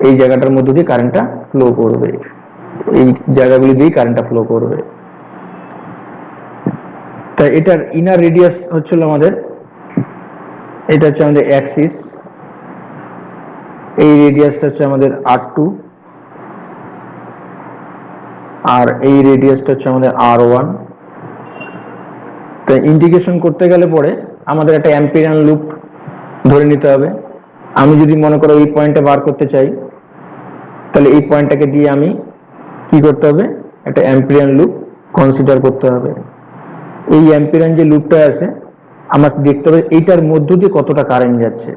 এই জায়গাটার মধ্য দিয়ে কারেন্টটা ফ্লো করবে, এই জায়গাগুলি দিয়ে কারেন্টটা ফ্লো করবে। তাই এটার ইনার রেডিয়াস হচ্ছিল আমাদের, এটা হচ্ছে আমাদের অ্যাক্সিস, এই রেডিয়াসটা হচ্ছে আমাদের R2, আর এই রেডিয়াসটা হচ্ছে আমাদের R1। তাই ইন্টিগ্রেশন করতে গেলে পরে আমাদের একটা অ্যাম্পিয়ার লুপ ধরে নিতে হবে। আমি যদি মনে করো এই পয়েন্টটা বার করতে চাই, তাহলে এই পয়েন্টটাকে দিয়ে আমি কি করতে হবে, একটা অ্যাম্পিয়ার লুপ কনসিডার করতে হবে। এই অ্যাম্পিয়ার যে লুপটা আছে আমার দেখতে হবে এইটার মধ্য দিয়ে কতটা কারেন্ট যাচ্ছে,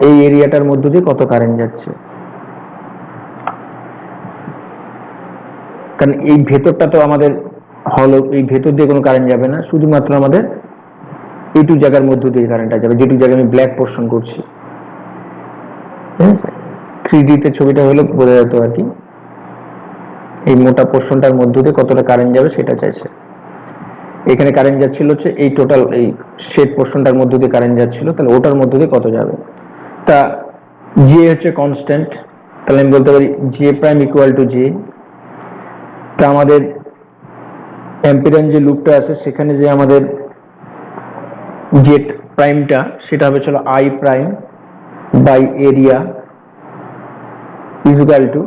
এই এরিয়াটার মধ্য দিয়ে কত কারেন্ট যাচ্ছে, কারণ এই ভেতরটা তো আমাদের হলো, এই ভেতর দিয়ে কোনো কারেন্ট যাবে না, শুধুমাত্র আমাদের এইটুকু জায়গার মধ্য দিয়ে কারেন্টটা যাবে, যেটুকু জায়গায় আমি ব্ল্যাক পোর্শন করছি, ঠিক আছে। 3D তে ছবিটা হলে বোঝা যেত আর কি, এই মোটা পোর্শনটার মধ্য দিয়ে কতটা কারেন্ট যাবে সেটা চাইছে। এখানে কারেন্ট যাচ্ছিল হচ্ছে এই টোটাল এই শেড পোর্শনটার মধ্য দিয়ে কারেন্ট যাচ্ছিল, তাহলে ওটার মধ্য দিয়ে কত যাবে। তা জে হচ্ছে কনস্ট্যান্ট, তাহলে আমি বলতে পারি J prime equal to J. তা আমাদের অ্যাম্পিয়ার যে লুপটা আছে সেখানে যে আমাদের জেড প্রাইমটা সেটা হবে চলো I prime by area is equal to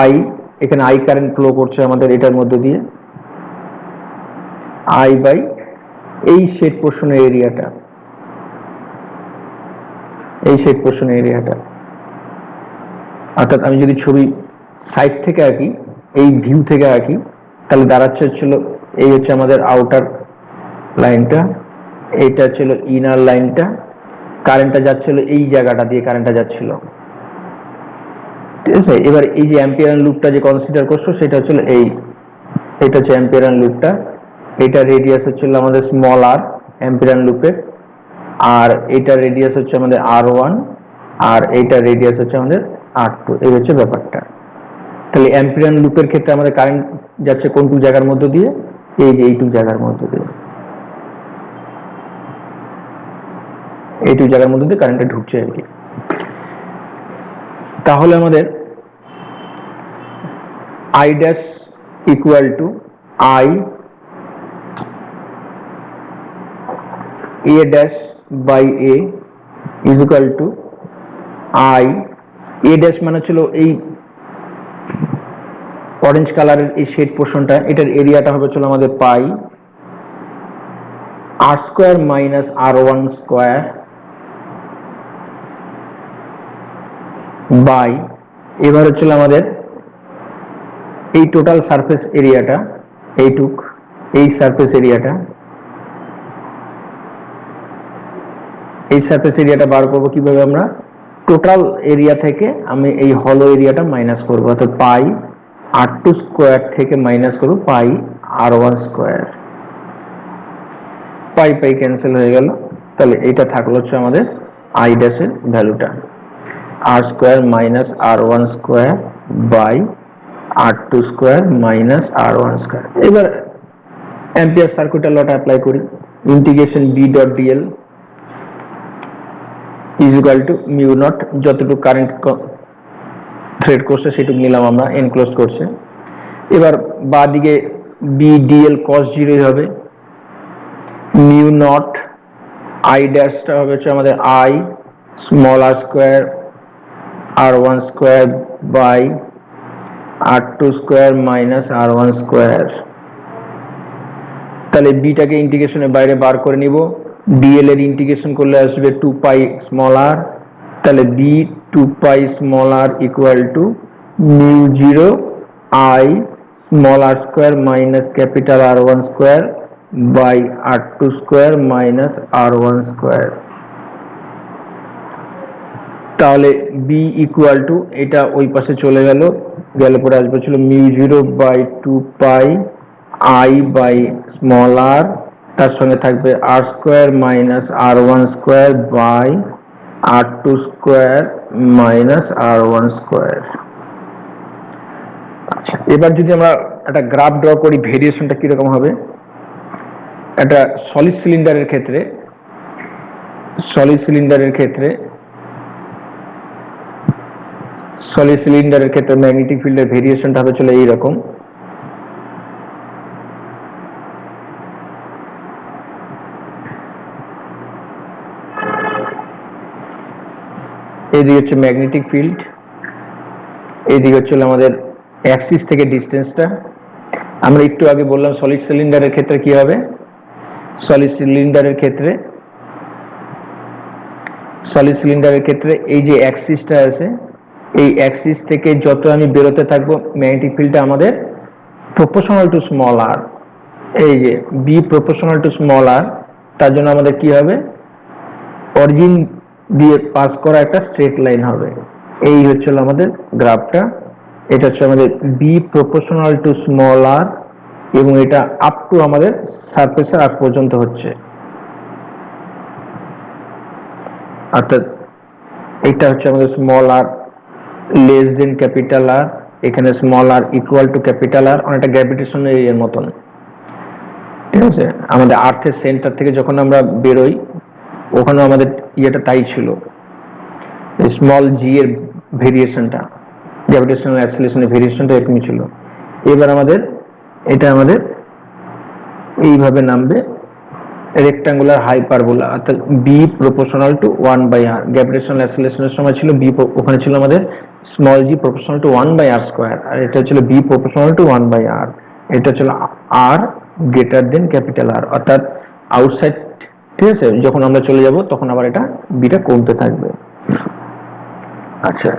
I, এখানে আই কারেন্ট ফ্লো করছে আমাদের এটার মধ্য দিয়ে, আই বাই এই শেড পোর্শনের এরিয়াটা, এই শেড পোর্শনের এরিয়াটা। অর্থাৎ আমি যদি ছবি সাইড থেকে আঁকি, এই ভিউ থেকে আঁকি, তাহলে দাঁড়াচ্ছে হচ্ছিল এই হচ্ছে আমাদের আউটার লাইনটা, এইটা ছিল ইনার লাইনটা, কারেন্টটা যাচ্ছিল এই জায়গাটা দিয়ে কারেন্টটা যাচ্ছিল, ঠিক আছে। এবার এই যে অ্যাম্পিয়ার লুপটা যে কনসিডার করছো সেটা হচ্ছিল এই, এটা হচ্ছে অ্যাম্পিয়ার লুপটা, এটা রেডিয়াস হচ্ছিল আমাদের স্মল আর অ্যাম্পিয়ার লুপের, আর এটা রেডিয়াস হচ্ছে আমাদের R1, আর এইটা রেডিয়াস হচ্ছে আমাদের R2, এই হচ্ছে ব্যাপারটা। তাহলে অ্যাম্পিয়ার লুপের ক্ষেত্রে আমাদের কারেন্ট যাচ্ছে কোনটুকু জায়গার মধ্য দিয়ে, এই যে এইটুকু জায়গার মধ্য দিয়ে, এইটুকু জায়গার মধ্যে দিয়ে কারেন্টটা ঢুকছে আর কি। তাহলে আমাদের I dash equal to I A dash by A is equal to I A dash মানে ছিল এই অরেঞ্জ কালারের এই শেড পোর্শনটা, এটার এরিয়াটা হবে চলো আমাদের pi R square minus R1 square by, এবার হচ্ছিল আমাদের এই টোটাল সারফেস এরিয়াটা, এইটুক এই সারফেস এরিয়াটা, এই সারফেস এরিয়াটা বার করবো কিভাবে, আমরা টোটাল এরিয়া থেকে আমি এই হলো এরিয়াটা মাইনাস করবো, অর্থাৎ পাই R2 স্কোয়ার থেকে মাইনাস করবো পাই R1 স্কোয়ার, পাই পাই ক্যান্সেল হয়ে গেল, তাহলে এটা থাকলো হচ্ছে আমাদের আই ড্যাশের ভ্যালুটা R square minus R1 square by R2 square minus R1 square. এবার অ্যাম্পিয়ার সার্কিটের লটা অ্যাপ্লাই করি, integration B dot DL is equal to mu naught, যতটুকু কারেন্ট থ্রেড করছে সেটুকু নিলাম আমরা, এনক্লোজ করছে। এবার বাঁ দিকে বি ডিএল কস 0 হবে, মিউ নট আই ড্যাশটা হবে হচ্ছে আমাদের I small R square R1 square by R2 square minus R1 square. তাহলে বিটাকে ইন্টিগ্রেশনের বাইরে বার করে নিব, ডিএল এর ইন্টিগ্রেশন করলে আসবে 2 পাই স্মল আর, তাহলে B 2 pi small R equal to mu zero I small R square minus capital R one square by R two square minus R one square. তাহলে বি ইকুয়াল টু, এটা ওই পাশে চলে গেল, গেলে পরে আসবে ছিল mu zero by two pi I by small r, তার সঙ্গে থাকবে R square minus R one square by R two square minus R one square. আচ্ছা, এবার যদি আমরা একটা গ্রাফ ড্র করি, ভেরিয়েশনটা কিরকম হবে। একটা সলিড সিলিন্ডারের ক্ষেত্রে সলিড সিলিন্ডারের ক্ষেত্রে ম্যাগনেটিক ফিল্ডের ভেরিয়েশনটা হবে চলে এইরকম। এইদিকে হচ্ছে ম্যাগনেটিক ফিল্ড, এইদিকে হচ্ছে আমাদের অ্যাক্সিস থেকে ডিস্টেন্সটা। আমরা একটু আগে বললাম সলিড সিলিন্ডারের ক্ষেত্রে কি হবে। সলিড সিলিন্ডারের ক্ষেত্রে এই যে অ্যাক্সিসটা আছে, এই অ্যাক্সিস থেকে যত আমি বেরোতে থাকবো ম্যাগনেটিক ফিল্ডটা আমাদের প্রপোর্শনাল টু স্মল আর, এই যে B proportional two small r, তার জন্য আমাদের কি হবে, অরিজিন দিয়ে পাস করা একটা স্ট্রেট লাইন হবে। এই হচ্ছে আমাদের গ্রাফটা। এটা হচ্ছে আমাদের বি প্রপোর্শনাল টু স্মল আর, এবং এটা আপ টু আমাদের সারফেসের আগ পর্যন্ত হচ্ছে, অর্থাৎ এটা হচ্ছে আমাদের small R less than capital R, এখানে small R equal to capital R, অনেকটা গ্র্যাভিটেশনাল এর মতন। ঠিক আছে, আমাদের আর্থের সেন্টার থেকে যখন আমরা বেরোই ওখানে আমাদের ইয়েটা তাই ছিল, স্মল জি এর ভেরিয়েশনটা, গ্র্যাভিটেশনাল অ্যাক্সিলারেশনের ভেরিয়েশনটা এরকমই ছিল। এবার এটা আমাদের এইভাবে নামবে, রেক্টাঙ্গুলার হাইপারবোলা, অর্থাৎ B proportional to 1/r। Gravitational অ্যাক্সিলারেশনের সময় ছিল বি, ওখানে ছিল আমাদের small g proportional to 1/r square, আর এটা ছিল বি প্রপোর্শনাল টু 1/r। এটা ছিল আর গ্রেটার দেন ক্যাপিটাল আর, অর্থাৎ আউটসাইড। ঠিক আছে, যখন আমরা চলে যাব তখন আবার এটা বিটা কমতে থাকবে। আচ্ছা,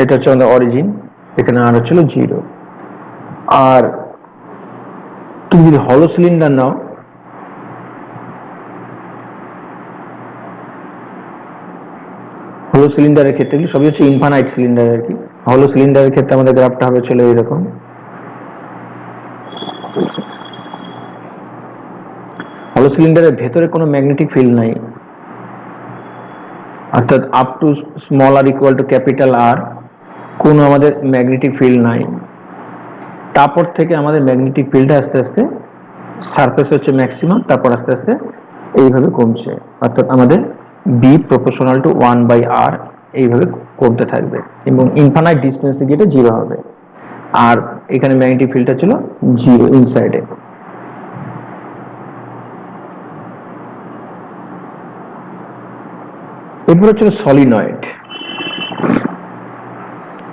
এটা হচ্ছে আমাদের অরিজিন, এখানে আর হচ্ছিল জিরো। আর তুমি যদি হলো সিলিন্ডার নাও, হলো সিলিন্ডারের ক্ষেত্রে সবই হচ্ছে ইনফাইনাইট সিলিন্ডার আর কি। হলো সিলিন্ডারের ক্ষেত্রে আমাদের গ্রাফটা হবে চলে এরকম। হলো সিলিন্ডারের ভেতরে কোনো ম্যাগনেটিক ফিল্ড নাই, অর্থাৎ up to small R equal to capital R কোনো আমাদের ম্যাগনেটিক ফিল্ড নাই। তারপর থেকে আমাদের ম্যাগনেটিক ফিল্ডটা আস্তে আস্তে সারফেস হচ্ছে ম্যাক্সিমাম, তারপর আস্তে আস্তে এইভাবে কমছে, অর্থাৎ আমাদের বি প্রপোর্শনাল টু 1/r এইভাবে কমতে থাকবে, এবং ইনফাইনাইট ডিস্টেন্সে গিয়ে জিরো হবে। আর এখানে ম্যাগনেটিক ফিল্ডটা ছিল জিরো ইনসাইডে। এরপর হচ্ছে সলিনয়েড।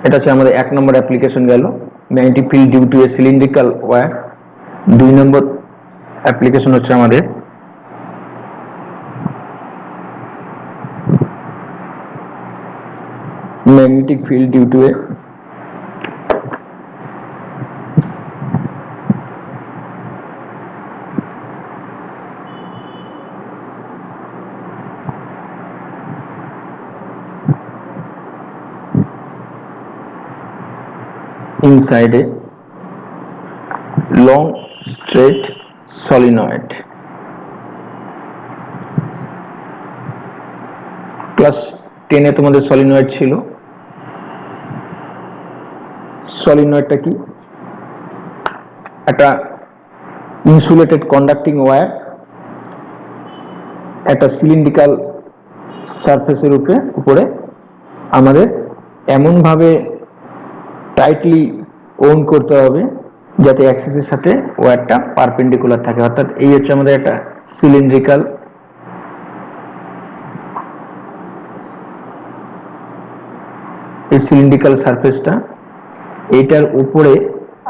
এটা হচ্ছে আমাদের 1 নম্বর অ্যাপ্লিকেশন গেল, magnetic field due to a cylindrical wire. 2 নম্বর অ্যাপ্লিকেশন হচ্ছে আমাদের magnetic field due to a inside a long straight solenoid। Class 10 এ তোমাদের সলিনয়েড ছিল। সলিনয়েডটা কি, একটা ইনসুলেটেড কন্ডাক্টিং ওয়্যার একটা সিলিন্ড্রিক্যাল সারফেসের উপরে আমাদের এমনভাবে টাইটলি ওন করতে হবে যাতে অ্যাক্সিসের সাথে ওয়্যারটা পারপেন্ডিকুলার থাকে, অর্থাৎ এই হচ্ছে আমাদের একটা সিলিন্ড্রিক্যাল সারফেসটা, এটার উপরে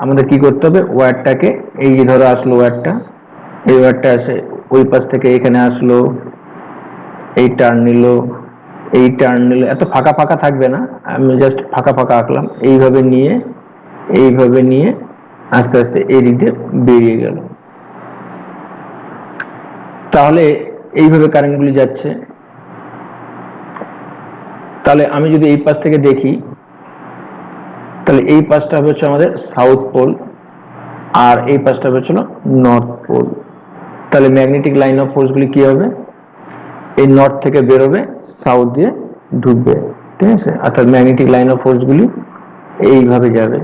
আমাদের কি করতে হবে, ওয়্যারটাকে এই যে ধরো আসলো ওয়্যারটা, এই ওয়্যারটা আসে ওই পাশ থেকে এখানে আসলো, এই টার্ন নিল, এই টার্ন নিল, এত ফাঁকা ফাঁকা থাকবে না, আমি জাস্ট ফাঁকা ফাঁকা আঁকলাম, এইভাবে নিয়ে আস্তে আস্তে এই দিক দিয়ে বেরিয়ে গেল। তাহলে এইভাবে কারেন্টগুলি যাচ্ছে। তাহলে আমি যদি এই পাশ থেকে দেখি, তাহলে এই পাশটা হচ্ছে আমাদের সাউথ পোল আর এই পাশটা হচ্ছে নর্থ পোল। তাহলে ম্যাগনেটিক লাইন অফ ফোর্সগুলি কি হবে, এই নর্থ থেকে বেরোবে, সাউথ দিয়ে ঢুকবে, ঠিক আছে। অর্থাৎ ম্যাগনেটিক লাইন অফ ফোর্সগুলি এইভাবে যাবে,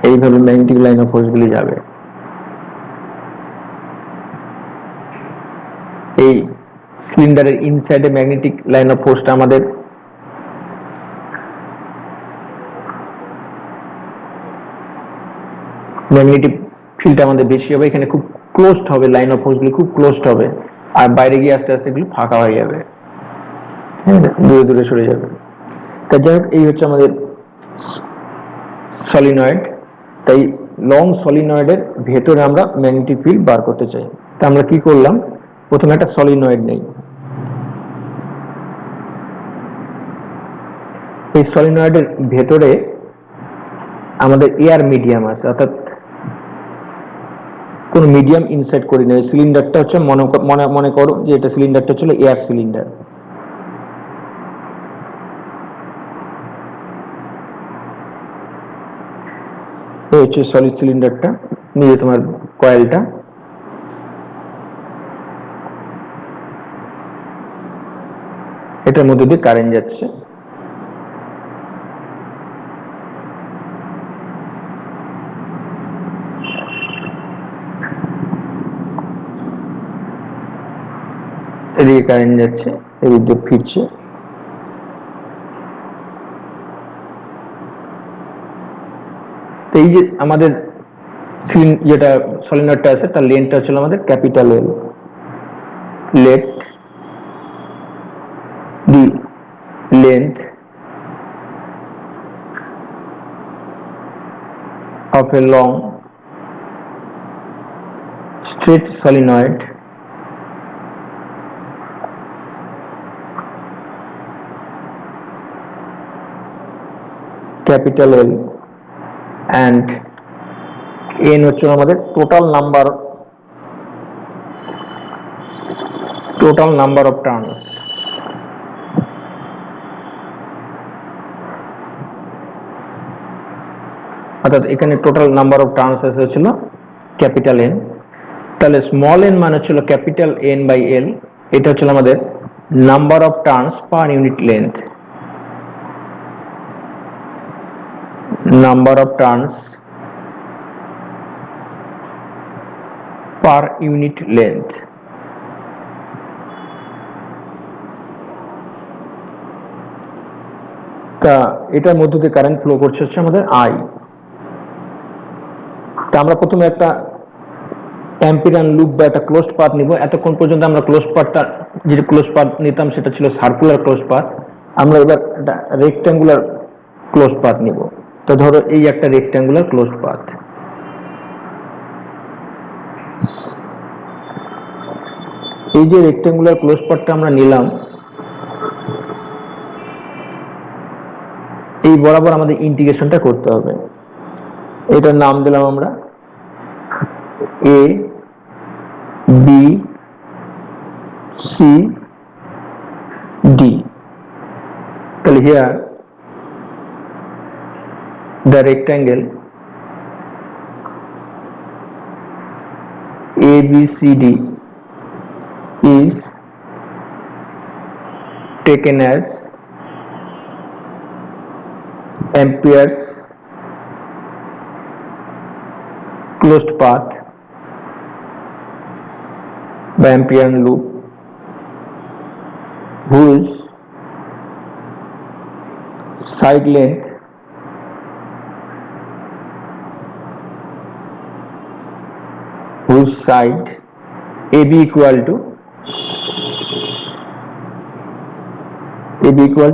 এইভাবে ম্যাগনেটিক লাইন অফ ফোর্সগুলি যাবে। এই সিলিন্ডারের ইনসাইডে ম্যাগনেটিক লাইন অফ ফোর্সটা আমাদের ম্যাগনেটিক ফিল্ডটা আমাদের বেশি হবে, এখানে খুব ক্লোজড হবে, লাইন অফ ফোর্সগুলি খুব ক্লোজড হবে, আর বাইরে গিয়ে আস্তে আস্তে এগুলো ফাঁকা হয়ে যাবে, দূরে দূরে সরে যাবে। তাই যাই হোক, এই হচ্ছে আমাদের সলিনয়েড। তাই লং সলিনয়েডের ভেতরে আমরা ম্যাগনেটিক ফিল্ড বার করতে চাই। তা আমরা কি করলাম, প্রথমে একটা সলিনয়েড নেই, এই সলিনয়েডের ভেতরে আমাদের এয়ার মিডিয়াম আছে, অর্থাৎ কোন মিডিয়াম ইনসার্ট করি না। সিলিন্ডারটা হচ্ছে মনে করো যে এটা সিলিন্ডারটা ছিল এয়ার সিলিন্ডার। এই হচ্ছে সলিড সিলিন্ডারটা, নিয়ে তোমার কয়েলটা, এটার মধ্যে দিয়ে কারেন্ট যাচ্ছে। এদিকে কারেন্ট যাচ্ছে, এদিক দিয়ে ফিরছে। এই যে আমাদের যেটা সলিনয়েডটা আছে তার লেন্থটা ছিল আমাদের capital L. Late the length of a long straight solenoid capital L and n হচ্ছে আমাদের টোটাল নাম্বার অফ টার্নস। অর্থাৎ এখানে টোটাল নাম্বার অফ টার্নস হচ্ছিল ক্যাপিটাল এন। তাহলে স্মল এন মানে হচ্ছিল ক্যাপিটাল এন বাই এল, এটা হচ্ছিল আমাদের number of turns per unit length. Number of turns per unit length. তা এটার মধ্য দিয়ে কারেন্ট ফ্লো করছে হচ্ছে আমাদের আই। তা আমরা প্রথমে একটা অ্যাম্পিয়ার লুপ বা একটা ক্লোজড পাথ নিব। এতক্ষণ পর্যন্ত আমরা ক্লোজড পাথটা, যে ক্লোজড পাথ নিতাম সেটা ছিল সার্কুলার ক্লোজড পাথ। আমরা এবার একটা রেক্ট্যাঙ্গুলার ক্লোজড পাথ নিব। তো ধরো এই একটা রেক্ট্যাঙ্গুলার ক্লোজড পাথ, এই যে রেক্ট্যাঙ্গুলার ক্লোজড পাথটা আমরা নিলাম, এই বরাবর আমাদের ইন্টিগ্রেশনটা করতে হবে। এটার নাম দিলাম আমরা এ বি সি ডি। তাহলে here the rectangle ABCD is taken as amperes closed path by ampere loop whose side length AB equal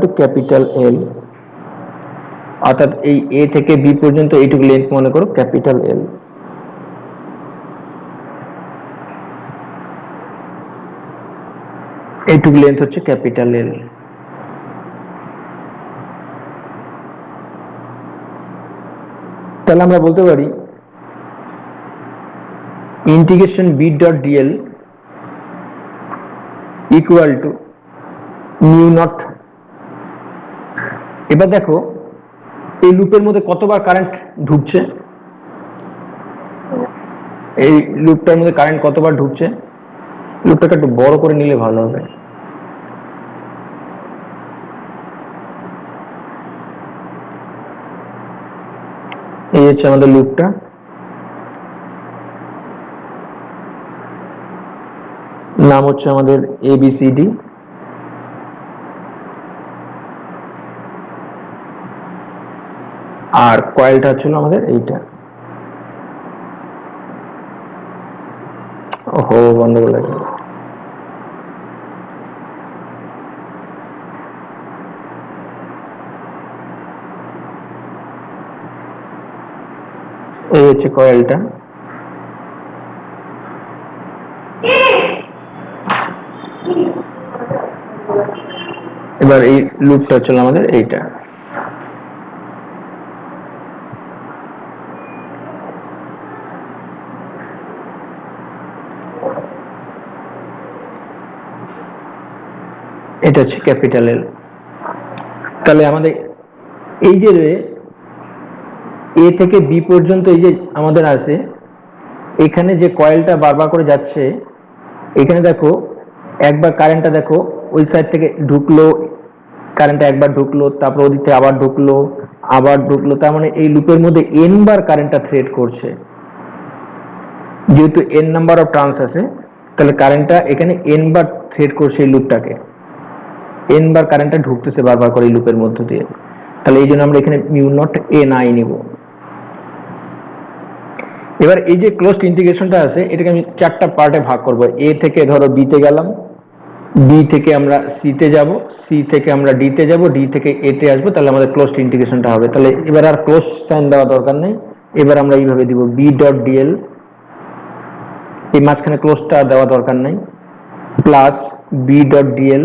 to capital L অর্থাৎ এই এ থেকে বি পর্যন্ত এইটুকু লেন্থ মনে করো ক্যাপিটাল এল। এইটুকু লেন্থ হচ্ছে ক্যাপিটাল এল। তাহলে আমরা বলতে পারি integration B dot DL equal to mu naught. এবার দেখো এই লুপের মধ্যে কতবার কারেন্ট ঢুকছে, এই লুপটার মধ্যে কারেন্ট কতবার ঢুকছে, লুপটাকে একটু বড় করে নিলে ভালো হবে। এই হচ্ছে আমাদের লুপটা, নাম হচ্ছে আমাদের এবিসিডি। আর কয়েলটা হচ্ছিল আমাদের এইটা। ওহো বন্ধ করে গেল। এই হচ্ছে কয়েলটা। এবার এই লুপটা হচ্ছিল আমাদের এইটা। এটা হচ্ছে ক্যাপিটাল এল। তাহলে আমাদের এই যে এ থেকে বি পর্যন্ত এই যে আমাদের আছে, এখানে যে কয়েলটা বারবার করে যাচ্ছে, এখানে দেখো একবার কারেন্টটা দেখো ওই সাইড থেকে ঢুকলো, কারেন্টটা একবার ঢুকলো, তারপর ওদিক থেকে আবার ঢুকলো, আবার ঢুকলো, তার মানে এই লুপের মধ্যে এন বার কারেন্টটা থ্রেড করছে। যেহেতু এন নাম্বার অফ টার্নস আছে, তাহলে কারেন্টটা এখানে এন বার থ্রেড করছে এই লুপটাকে, এন বার কারেন্টটা ঢুকতেছে বারবার করে এই লুপের মধ্য দিয়ে। তাহলে এই জন্য আমরা এখানে মিউ নট এন আই নিব। এবার এই যে ক্লোজড ইন্টিগ্রেশনটা আছে, এটাকে আমি চারটা পার্টে ভাগ করব। এ থেকে ধরো বি তে গেলাম, বি থেকে আমরা সি তে যাব, সি থেকে আমরা ডি তে যাব, ডি থেকে এ তে আসবো, তাহলে আমাদের ক্লোজড ইন্টিগ্রেশনটা হবে। তাহলে এবার আর ক্লোজ সাইন দেওয়া দরকার নেই, এবার আমরা এইভাবে দিব বি ডট ডিএল, এই মাঝখানে ক্লোজটা দেওয়া দরকার নেই, plus B dot DL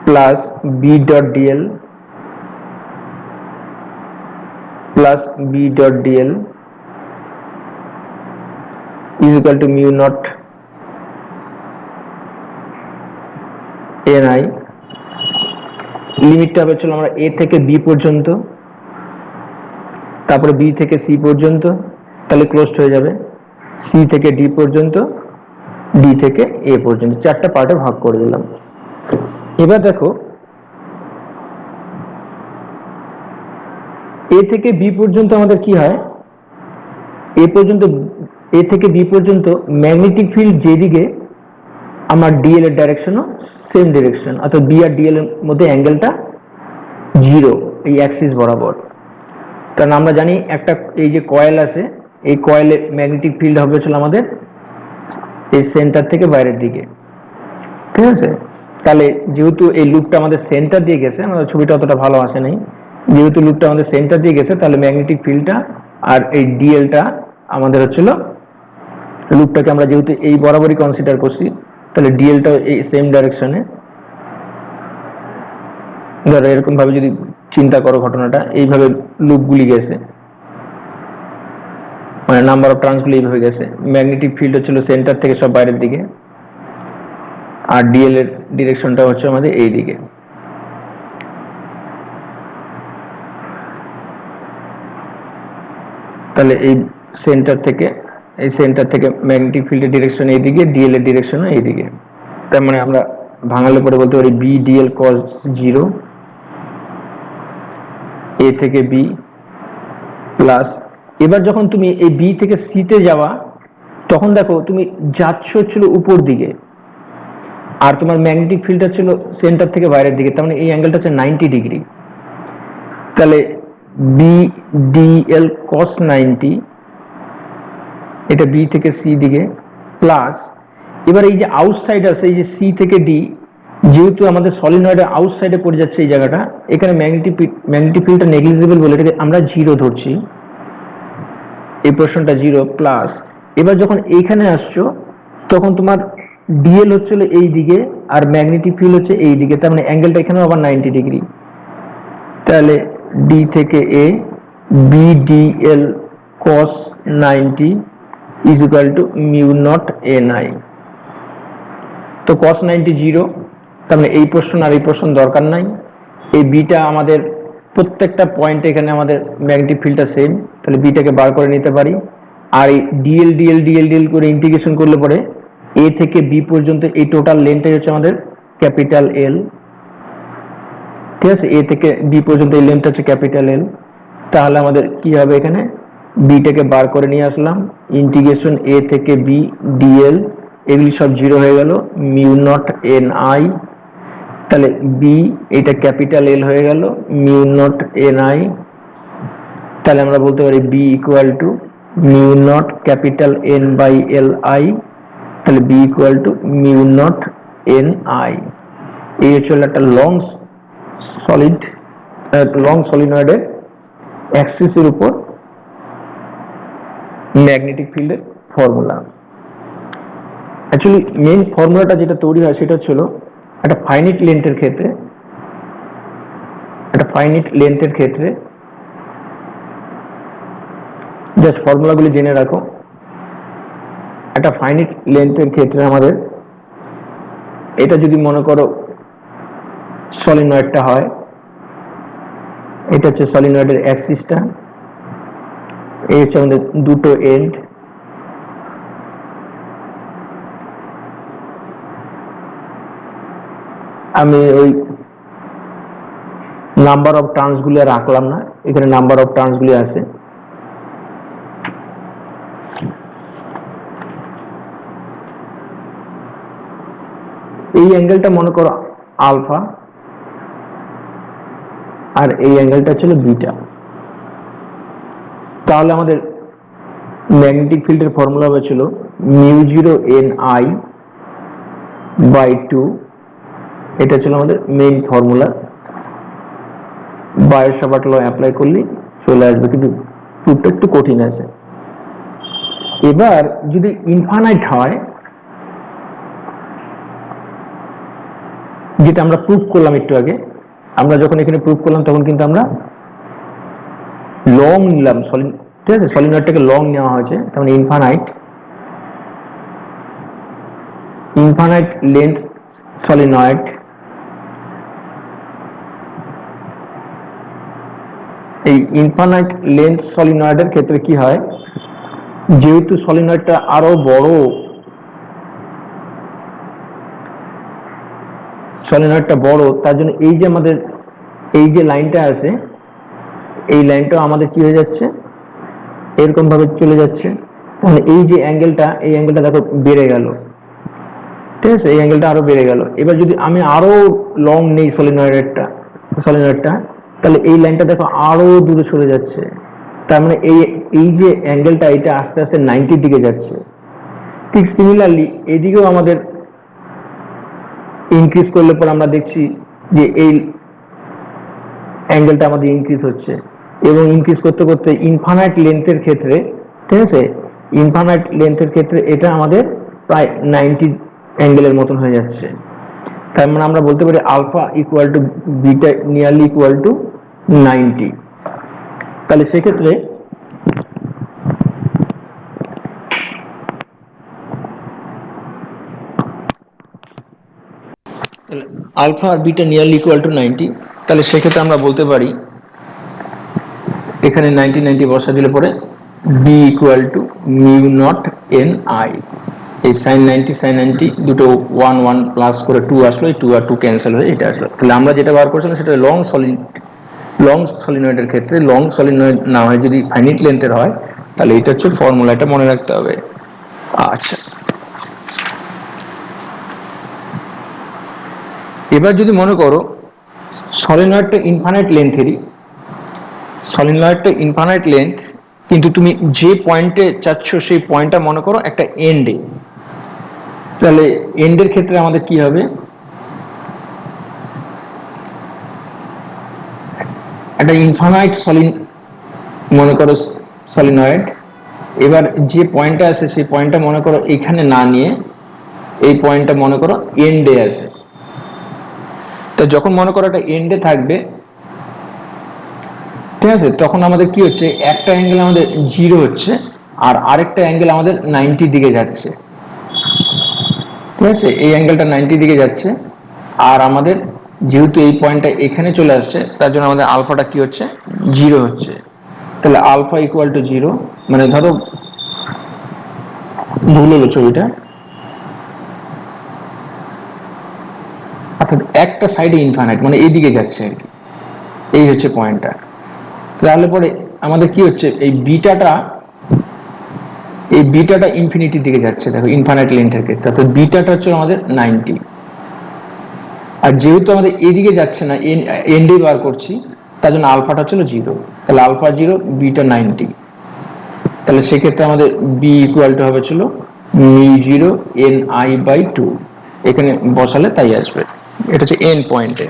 plus B dot DL plus B dot DL is equal to mu naught ni। লিমিটটা হবে চলো আমরা এ থেকে বি পর্যন্ত, তারপরে বি থেকে সি পর্যন্ত, তাহলে ক্লোজড হয়ে যাবে, সি থেকে ডি পর্যন্ত, ডি থেকে এ পর্যন্ত, চারটা পার্টে ভাগ করে দিলাম। এবার দেখো এ থেকে বি পর্যন্ত আমাদের কি হয়, এ পর্যন্ত এ থেকে বি পর্যন্ত ম্যাগনেটিক ফিল্ড যেদিকে, আমার ডিএল এর ডাইরেকশনও সেম ডাইরেকশন, অর্থাৎ বি আর ডিএল এর মধ্যে অ্যাঙ্গেলটা জিরো এই অ্যাক্সিস বরাবর। কারণ আমরা জানি একটা এই যে কয়েল আছে, এই কয়েলের ম্যাগনেটিক ফিল্ড হবে হচ্ছে আমাদের এই সেন্টার থেকে বাইরের দিকে, ঠিক আছে। তাহলে যেহেতু এই লুপটা আমাদের সেন্টার দিয়ে গেছে, আমাদের ছবিটা অতটা ভালো আসে নাই, যেহেতু লুপটা আমাদের সেন্টার দিয়ে গেছে, তাহলে ম্যাগনেটিক ফিল্ডটা আর এই ডিএলটা আমাদের হচ্ছিল, লুপটাকে আমরা যেহেতু এই বরাবরই কনসিডার করছি, তাহলে ডিএলটা এই সেম ডাইরেকশনে। ধরো এরকম ভাবে যদি চিন্তা করো ঘটনাটা, এইভাবে লুপগুলি গেছে, মানে নাম্বার অফ ট্রান্সগুলি এইভাবে গেছে, ম্যাগনেটিক ফিল্ড হচ্ছিল সেন্টার থেকে সব বাইরের দিকে, আর ডিএল এর ডিরেকশনটা হচ্ছে আমাদের এই দিকে। তাহলে এই সেন্টার থেকে ম্যাগনেটিক ফিল্ডের ডিরেকশন এইদিকে, ডিএল এর ডিরেকশনও এইদিকে। তার মানে আমরা ভাঙালে পরে বলতে পারি বি ডিএল কস জিরো, এ থেকে বি প্লাস, এবার যখন তুমি এই বি থেকে সি তে যাওয়া, তখন দেখো তুমি যাচ্ছ হচ্ছিল উপর দিকে, আর তোমার ম্যাগনেটিক ফিল্ডটা ছিল সেন্টার থেকে বাইরের দিকে, তার মানে এই অ্যাঙ্গেলটা হচ্ছে 90 ডিগ্রি। তাহলে বি ডিএল কস 90, এটা বি থেকে সি দিকে, প্লাস এবার এই যে আউটসাইড আছে এই যে সি থেকে ডি, যেহেতু আমাদের সলিনয়েডের আউটসাইডে পড়ে যাচ্ছে এই জায়গাটা, এখানে ম্যাগনেটিক ফিল্ডটা নেগলিজিবল বলে এটাকে আমরা জিরো ধরছি, এই পোর্শনটা জিরো প্লাস। এবার যখন এইখানে আসছো তখন তোমার ডিএল হচ্ছিল এই দিকে আর ম্যাগনেটিক ফিল্ড হচ্ছে এই দিকে, তার মানে অ্যাঙ্গেলটা এখানেও আবার 90 ডিগ্রি। তাহলে ডি থেকে A B D L cos 90 is equal to mu naught N I. তো কস 90 জিরো, তার মানে এই পোর্শন আর এই পোর্শন দরকার নাই। এই বিটা আমাদের প্রত্যেকটা পয়েন্টে এখানে আমাদের ম্যাগনেটিক ফিল্ডটা সেম, তাহলে বিটাকে বার করে নিতে পারি। আর এই ডিএল ডিএল ডিএল ডিএল করে ইন্টিগ্রেশন করলে পরে এ থেকে বি পর্যন্ত এই টোটাল লেন্থটাই হচ্ছে আমাদের ক্যাপিটাল এল। ঠিক আছে, এ থেকে বি পর্যন্ত এই লেন্থটা হচ্ছে ক্যাপিটাল এল। তাহলে আমাদের কি হবে, এখানে বিটাকে বার করে নিয়ে আসলাম, ইন্টিগ্রেশন এ থেকে বি ডিএল, এগুলি সব জিরো হয়ে গেল, মিউ নট এন আই। তাহলে বি এটা ক্যাপিটাল এল হয়ে গেল, মিউ নট এন আই। তাহলে আমরা বলতে পারি B equal to mu naught capital N by L I. তাহলে B equal to mu naught N I. এই হচ্ছে একটা লং সলিনয়েডের অ্যাক্সিসের উপর ম্যাগনেটিক ফিল্ডের ফর্মুলা। অ্যাকচুয়ালি মেইন ফর্মুলাটা যেটা তৈরি হয় সেটা হচ্ছিল একটা ফাইনিট লেন্থের ক্ষেত্রে জাস্ট ফর্মুলাগুলি জেনে রাখো। একটা ফাইনিট লেন্থের ক্ষেত্রে আমাদের এটা যদি মনে করো সলিনয়েডটা হয়, এটা হচ্ছে সলিনয়েডের অ্যাক্সিসটা, এই হচ্ছে আমাদের দুটো এন্ড। আমি ওই নাম্বার অফ টার্নসগুলি রাখলাম না, এখানে নাম্বার অফ টার্নসগুলি আছে। এই অ্যাঙ্গেলটা মনে করো আলফা আর এই অ্যাঙ্গেলটা ছিল বিটা। তাহলে আমাদের ম্যাগনেটিক ফিল্ডের ফর্মুলা হয়েছিল mu zero N I by two. এটা ছিল আমাদের main formula. Biot Savart law apply করলে চলে আসবে, কিন্তু প্রুফটা একটু কঠিন আছে। এবার যদি ইনফাইনাইট হয়, যেটা আমরা প্রুফ করলাম একটু আগে, আমরা যখন এখানে প্রুফ করলাম তখন কিন্তু আমরা লং নিলাম, ঠিক আছে, সলিনয়েডটাকে লং নেওয়া হয়েছে, তার মানে ইনফাইনাইট লেন্থ সলিনয়েড। এই ইনফাইনাইট লেন্থ সলিনয়েডের ক্ষেত্রে কি হয়, যেহেতু সলিনয়েডটা আরো বড়, তার জন্য এই যে আমাদের এই যে লাইনটা আছে, এই লাইনটাও আমাদের কি হয়ে যাচ্ছে, এরকম ভাবে চলে যাচ্ছে। তাহলে এই যে অ্যাঙ্গেলটা, এই অ্যাঙ্গেলটা দেখো বেড়ে গেল, ঠিক আছে, এই অ্যাঙ্গেলটা আরো বেড়ে গেল। এবার যদি আমি আরো লং নেই সলিনয়েডটা, তাহলে এই লাইনটা দেখো আরো দূরে সরে যাচ্ছে। তার মানে এই যে অ্যাঙ্গেলটা, এটা আস্তে আস্তে 90 দিকে যাচ্ছে। ঠিক সিমিলারলি এদিকেও আমাদের ইনক্রিজ করলে পর আমরা দেখছি যে এই অ্যাঙ্গেলটা আমাদের ইনক্রিজ হচ্ছে, এবং ইনক্রিজ করতে করতে ইনফাইনাইট লেন্থের ক্ষেত্রে, ঠিক আছে, ইনফাইনাইট লেন্থের ক্ষেত্রে এটা আমাদের প্রায় 90 অ্যাঙ্গেলের মতন হয়ে যাচ্ছে। তার মানে আমরা বলতে পারি alpha equal to beta nearly equal to 90। তাহলে সেক্ষেত্রে আলফা আর বিটা নিয়ারলি ইকুয়াল টু 90। তাহলে সেক্ষেত্রে আমরা বলতে পারি এখানে 90 90 বসা দিলে পরে B equal to mu naught N I. এই সাইন 90 দুটো 1 1 প্লাস করে 2 আসলো, এই 2 আর 2 ক্যান্সেল হয়ে এটা আসলো। তাহলে আমরা যেটা বার করছিলাম সেটা লং সলিনয়েডের ক্ষেত্রে, লং সলিনয়েড না হয় যদি ফাইনিট লেন্থের হয়, তাহলে এটা হচ্ছে ফর্মুলা, এটা মনে রাখতে হবে। আচ্ছা, এবার যদি মনে করো সলিনয়েডটা ইনফাইনাইট লেন্থ, কিন্তু তুমি যে পয়েন্টে চাচ্ছ সেই পয়েন্টটা মনে করো একটা এন্ডে, তাহলে এন্ডের ক্ষেত্রে আমাদের কি হবে, একটা ইনফাইনাইট মনে করো সলিনয়েড। এবার যে পয়েন্টটা আছে সেই পয়েন্টটা মনে করো এখানে না নিয়ে এই পয়েন্টটা মনে করো এন্ডে আছে। তো যখন মনে করো এটা এন্ডে থাকবে, ঠিক আছে, তখন আমাদের কি হচ্ছে, একটা অ্যাঙ্গেল আমাদের 0 হচ্ছে আর আরেকটা অ্যাঙ্গেল আমাদের 90 দিকে যাচ্ছে। ঠিক আছে, এই অ্যাঙ্গেলটা 90 দিকে যাচ্ছে আর আমাদের যেহেতু এই পয়েন্টটা এখানে চলে আসছে তার জন্য আমাদের আলফাটা কি হচ্ছে, 0 হচ্ছে। তাহলে আলফা ইকুয়াল টু 0, মানে ধরো ভুল হলো ছবিটা, অর্থাৎ একটা সাইডে ইনফাইনাইট মানে এইদিকে যাচ্ছে আর কি, এই হচ্ছে পয়েন্টটা। তাহলে পরে আমাদের কি হচ্ছে, এই বিটাটা ইনফিনিটির দিকে যাচ্ছে, দেখো ইনফাইনাইট লেন্থের ক্ষেত্রে, অর্থাৎ বিটাটা হচ্ছে আমাদের 90। আর যেহেতু আমাদের এদিকে যাচ্ছে না, এন্ডে বার করছি, তার জন্য আলফাটা হচ্ছিল 0। তাহলে আলফা 0, বিটা 90। তাহলে সেক্ষেত্রে আমাদের বি ইকুয়াল টু হবে ছিল μ0 ni/2। এখানে বসালে তাই আসবে। এটা হচ্ছে এন পয়েন্টে।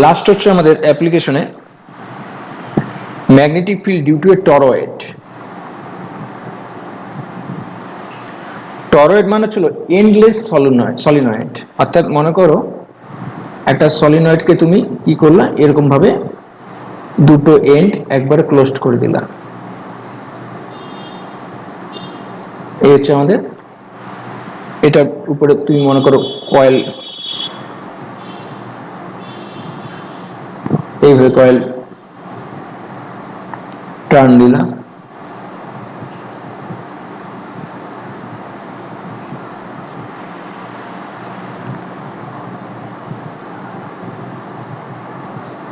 লাস্ট হচ্ছে আমাদের অ্যাপ্লিকেশনে magnetic field due to a toroid. Toroid মানে ছিল এন্ডলেস সলিনয়েড, অর্থাৎ মনে করো একটা সলিনয়েডকে তুমি কি করলা, এরকম ভাবে দুটো এন্ড একবারে ক্লোজড করে দিলা। এই হচ্ছে আমাদের, এটার উপরে তুমি মনে করো কয়েল, এইভাবে কয়েল টার্ন দিলা।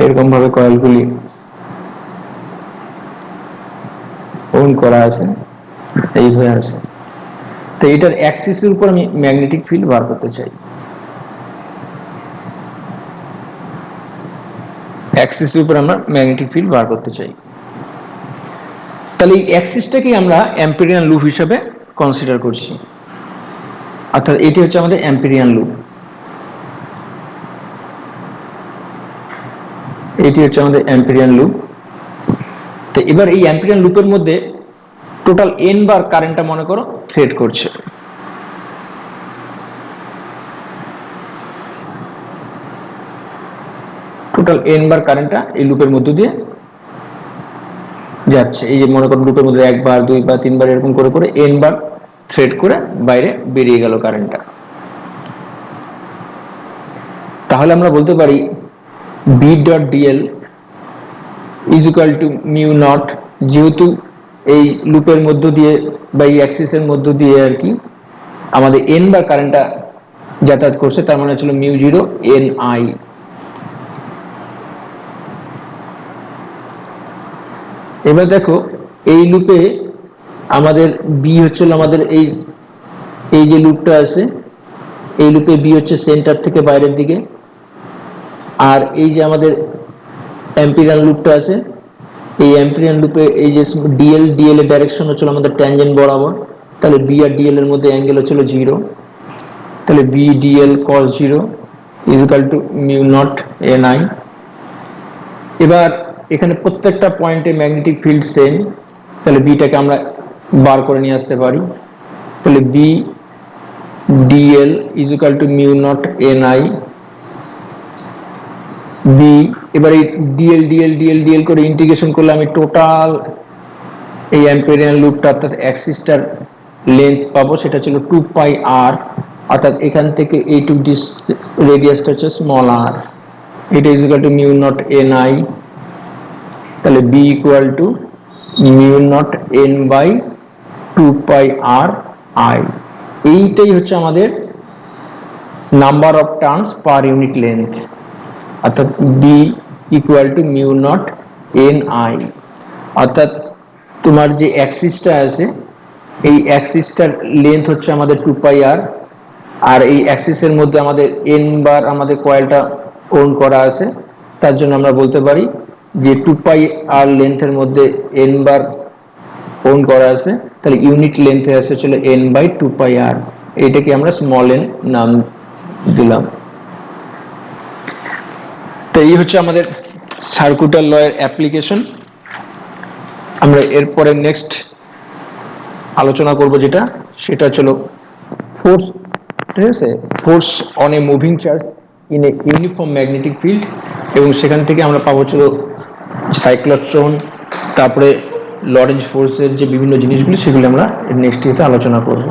এরকম ভাবে কয়েলগুলি অন করা আছে, এইভাবে আছে। তো এটার অ্যাক্সিসের উপর আমি ম্যাগনেটিক ফিল্ড বার করতে চাই, অ্যাক্সিসের উপর আমরা ম্যাগনেটিক ফিল্ড বার করতে চাই। তাহলে এই অ্যাক্সিসটাকে আমরা অ্যাম্পিরিয়ান লুপ হিসেবে কনসিডার করছি, অর্থাৎ এটি হচ্ছে আমাদের অ্যাম্পিরিয়ান লুপ। এটি হচ্ছে আমাদের অ্যাম্পিরিয়ান লুপ। তো এবার এই অ্যাম্পিরিয়ান লুপের মধ্যে টোটাল n বার কারেন্টটা মনে করো থ্রেড করছে। টোটাল n বার কারেন্টটা এই লুপের মধ্য দিয়ে যাচ্ছে। এই যে মনে করো লুপের মধ্যে একবার, দুইবার, তিনবার এরকম করে করে n বার থ্রেড করে বাইরে বেরিয়ে গেল কারেন্টটা। তাহলে আমরা বলতে পারি B.dl is equal to mu not, যেহেতু এই লুপের মধ্য দিয়ে বা এই অ্যাক্সিসের মধ্য দিয়ে আর কি আমাদের n বার কারেন্টটা যাতায়াত করছে, তার মানে হচ্ছিল μ0 ni। এবার দেখো এই লুপে আমাদের বি হচ্ছিল আমাদের এই যে লুপটা আছে, এই লুপে বি হচ্ছে সেন্টার থেকে বাইরের দিকে, আর এই যে আমাদের অ্যাম্পিরিয়ান লুপটা আছে, এই অ্যাম্পিরিয়ান লুপে এই যে ডিএল এর ডাইরেকশন হচ্ছিল আমাদের ট্যানজেন্ট বরাবর। তাহলে বি আর ডিএল এর মধ্যে অ্যাঙ্গেল হচ্ছিল 0। তাহলে B DL cos 0 is equal to mu naught ni। এবার এখানে প্রত্যেকটা পয়েন্টে ম্যাগনেটিক ফিল্ড সেম, তাহলে বিটাকে আমরা বার করে নিয়ে আসতে পারি। তাহলে B DL is equal to mu naught ni B. এবার এই ডিএল করে ইন্টিগ্রেশন করলে আমি টোটাল এই অ্যাম্পিরিয়ান লুপটা অর্থাৎ অ্যাক্সিসটার লেন্থ পাবো, সেটা ছিল 2πr, অর্থাৎ এখান থেকে এইটুক রেডিয়াসটা হচ্ছে স্মল r। এটা is equal to mu naught ni। তাহলে B equal to mu naught n/2πr i। এইটাই হচ্ছে আমাদের number of turns per unit length, অর্থাৎ B equal to mu naught ni। অর্থাৎ তোমার যে অ্যাক্সিসটা আছে এই অ্যাক্সিসটার লেন্থ হচ্ছে আমাদের 2πr, আর এই অ্যাক্সিসের মধ্যে আমাদের n বার আমাদের কয়েলটা ওন করা আছে, তার জন্য আমরা বলতে পারি যে 2πr লেন্থের মধ্যে n বার ওন করা আছে, তাহলে ইউনিট লেন্থে আসে ছিল n/2πr। এটাকে আমরা স্মল n নাম দিলাম। তো এই হচ্ছে আমাদের সার্কুটার লয়ের অ্যাপ্লিকেশন। আমরা এরপরে নেক্সট আলোচনা করব যেটা, সেটা হলো ফোর্স, ঠিক আছে, force on a moving charge in a uniform magnetic field, এবং সেখান থেকে আমরা পাবো হলো সাইক্লোট্রন, তারপরে লরেন্জ ফোর্সের যে বিভিন্ন জিনিসগুলি সেগুলি আমরা নেক্সট ইয়েতে আলোচনা করব।